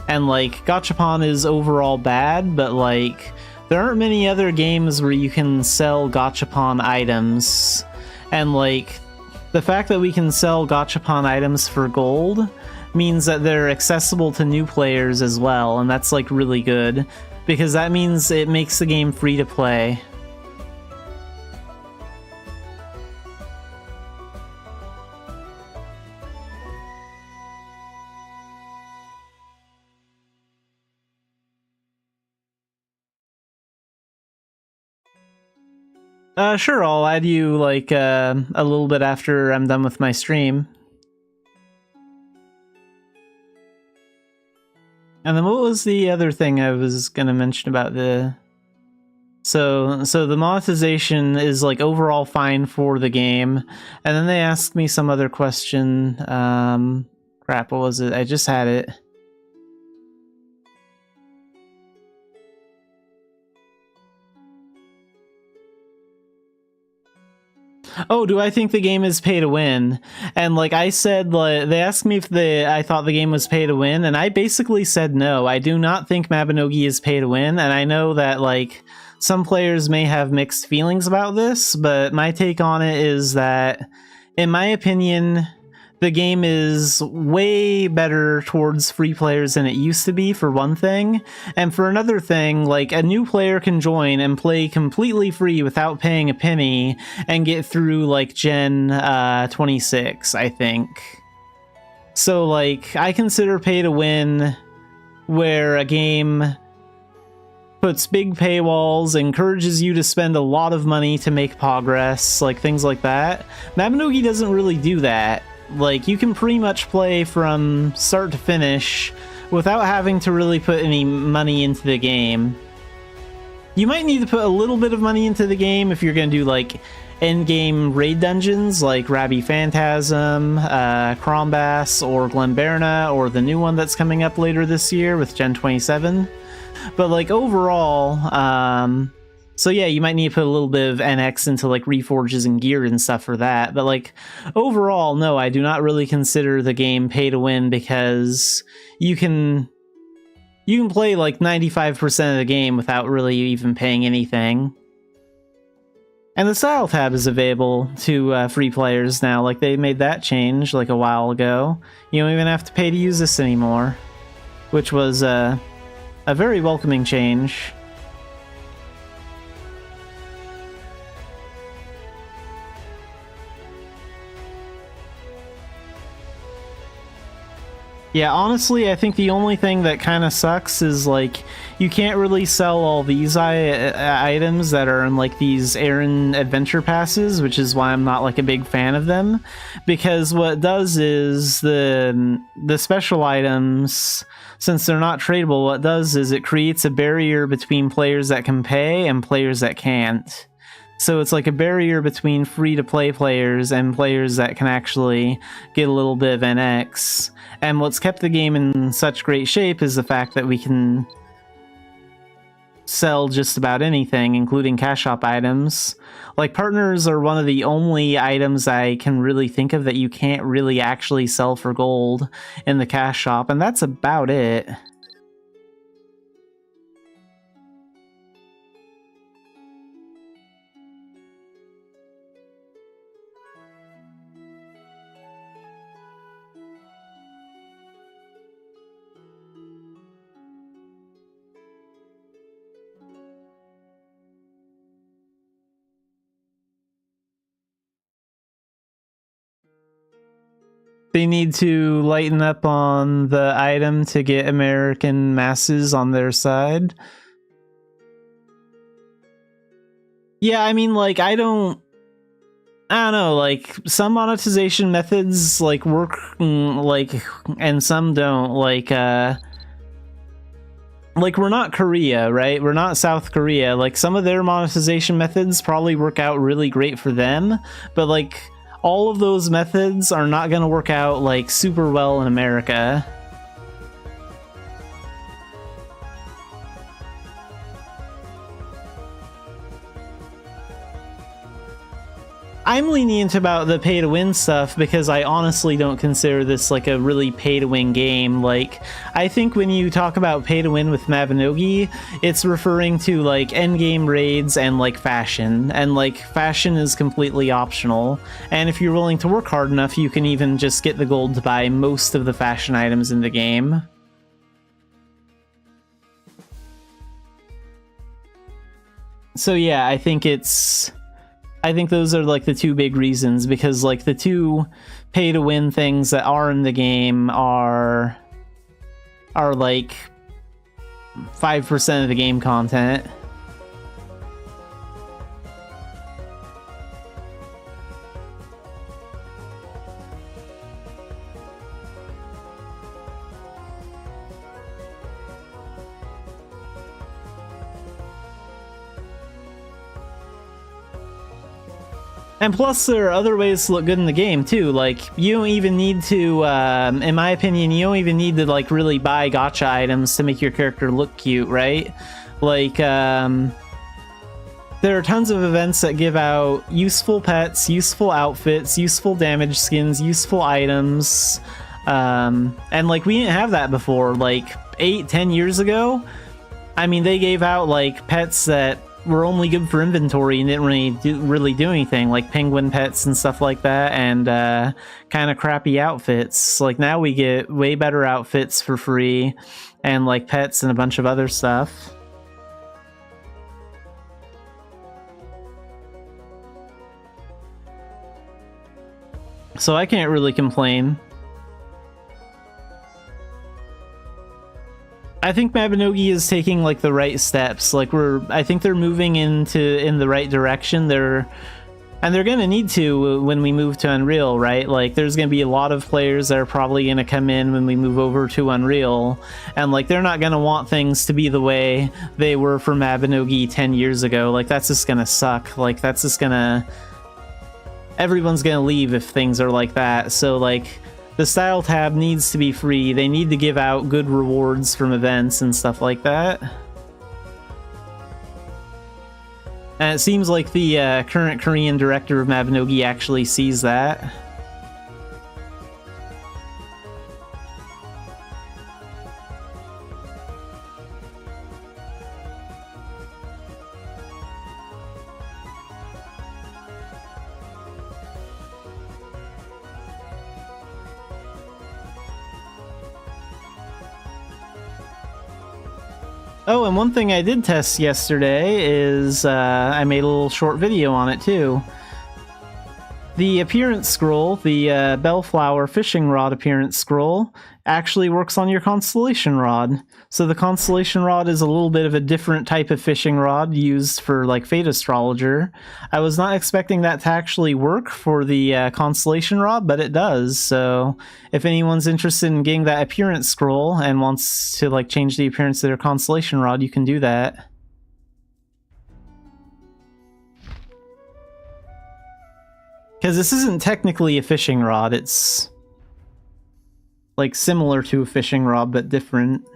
A: And, like, Gachapon is overall bad, but, like, there aren't many other games where you can sell Gachapon items, and, like, the fact that we can sell Gachapon items for gold means that they're accessible to new players as well, and that's, like, really good, because that means it makes the game free to play. Sure, I'll add you, like, a little bit after I'm done with my stream. And then what was the other thing I was gonna mention about the... So the monetization is, like, overall fine for the game. And then they asked me some other question. Crap, what was it? I just had it. Oh, do I think the game is pay to win? And, like, I said, like, they asked me if I thought the game was pay to win, and I basically said no. I do not think Mabinogi is pay to win, and I know that, like, some players may have mixed feelings about this, but my take on it is that, in my opinion, the game is way better towards free players than it used to be, for one thing. And for another thing, like, a new player can join and play completely free without paying a penny and get through, like, Gen 26, I think. So, like, I consider pay to win where a game puts big paywalls, encourages you to spend a lot of money to make progress, like, things like that. Mabinogi doesn't really do that. Like, you can pretty much play from start to finish without having to really put any money into the game. You might need to put a little bit of money into the game if you're going to do, like, endgame raid dungeons, like Rabbi Phantasm, Krombass, or Glenberna, or the new one that's coming up later this year with Gen 27. But, like, overall, so yeah, you might need to put a little bit of NX into, like, reforges and gear and stuff for that. But, like, overall, no, I do not really consider the game pay to win, because you can play, like, 95% of the game without really even paying anything. And the style tab is available to free players now. Like, they made that change like a while ago. You don't even have to pay to use this anymore, which was a very welcoming change. Yeah, honestly, I think the only thing that kind of sucks is, like, you can't really sell all these items that are in, like, these errand adventure passes, which is why I'm not, like, a big fan of them. Because what it does is the special items, since they're not tradable, what it does is it creates a barrier between players that can pay and players that can't. So it's like a barrier between free-to-play players and players that can actually get a little bit of NX. And what's kept the game in such great shape is the fact that we can sell just about anything, including cash shop items. Like, partners are one of the only items I can really think of that you can't really actually sell for gold in the cash shop, and that's about it. They need to lighten up on the item to get American masses on their side. Yeah, I mean, like, I don't know, like, some monetization methods, like, work, like, and some don't, like, we're not Korea, right? We're not South Korea. Like, some of their monetization methods probably work out really great for them, but, like, all of those methods are not going to work out, like, super well in America. I'm lenient about the pay-to-win stuff because I honestly don't consider this like a really pay-to-win game. Like, I think when you talk about pay-to-win with Mabinogi, it's referring to like endgame raids and like fashion, and like fashion is completely optional. And if you're willing to work hard enough, you can even just get the gold to buy most of the fashion items in the game. So yeah, I think those are like the two big reasons, because like the two pay-to-win things that are in the game are like 5% of the game content. And plus, there are other ways to look good in the game, too. Like, you don't even need to, in my opinion, you don't even need to, like, really buy gacha items to make your character look cute, right? Like, there are tons of events that give out useful pets, useful outfits, useful damage skins, useful items. And, like, we didn't have that before. Like, 8-10 years ago, I mean, they gave out, like, pets that were only good for inventory and didn't really do anything, like penguin pets and stuff like that, and kind of crappy outfits. Like, now we get way better outfits for free, and like pets and a bunch of other stuff. So I can't really complain. I think Mabinogi is taking like the right steps. Like, I think they're moving in the right direction. They're gonna need to when we move to Unreal, right? Like, there's gonna be a lot of players that are probably gonna come in when we move over to Unreal, and like they're not gonna want things to be the way they were for Mabinogi 10 years ago. Like, that's just gonna suck. Like, that's just gonna, everyone's gonna leave if things are like that. So like, the style tab needs to be free. They need to give out good rewards from events and stuff like that. And it seems like the current Korean director of Mabinogi actually sees that. Oh, and one thing I did test yesterday is I made a little short video on it too. The appearance scroll, the Bellflower fishing rod appearance scroll, actually works on your constellation rod. So the constellation rod is a little bit of a different type of fishing rod used for like Fate Astrologer. I was not expecting that to actually work for the constellation rod, but it does. So if anyone's interested in getting that appearance scroll and wants to like change the appearance of their constellation rod, you can do that. Because this isn't technically a fishing rod, it's like similar to a fishing rod, but different.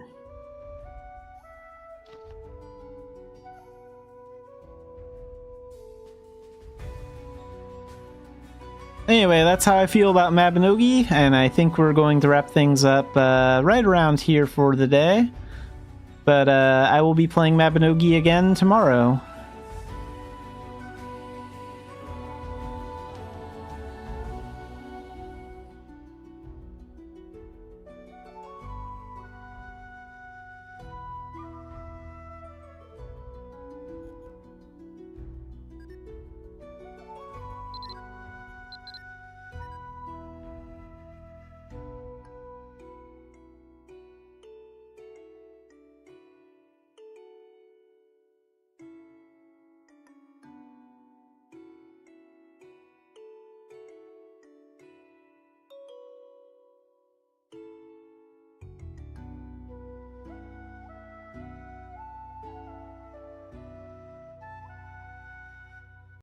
A: Anyway, that's how I feel about Mabinogi, and I think we're going to wrap things up right around here for the day. But I will be playing Mabinogi again tomorrow.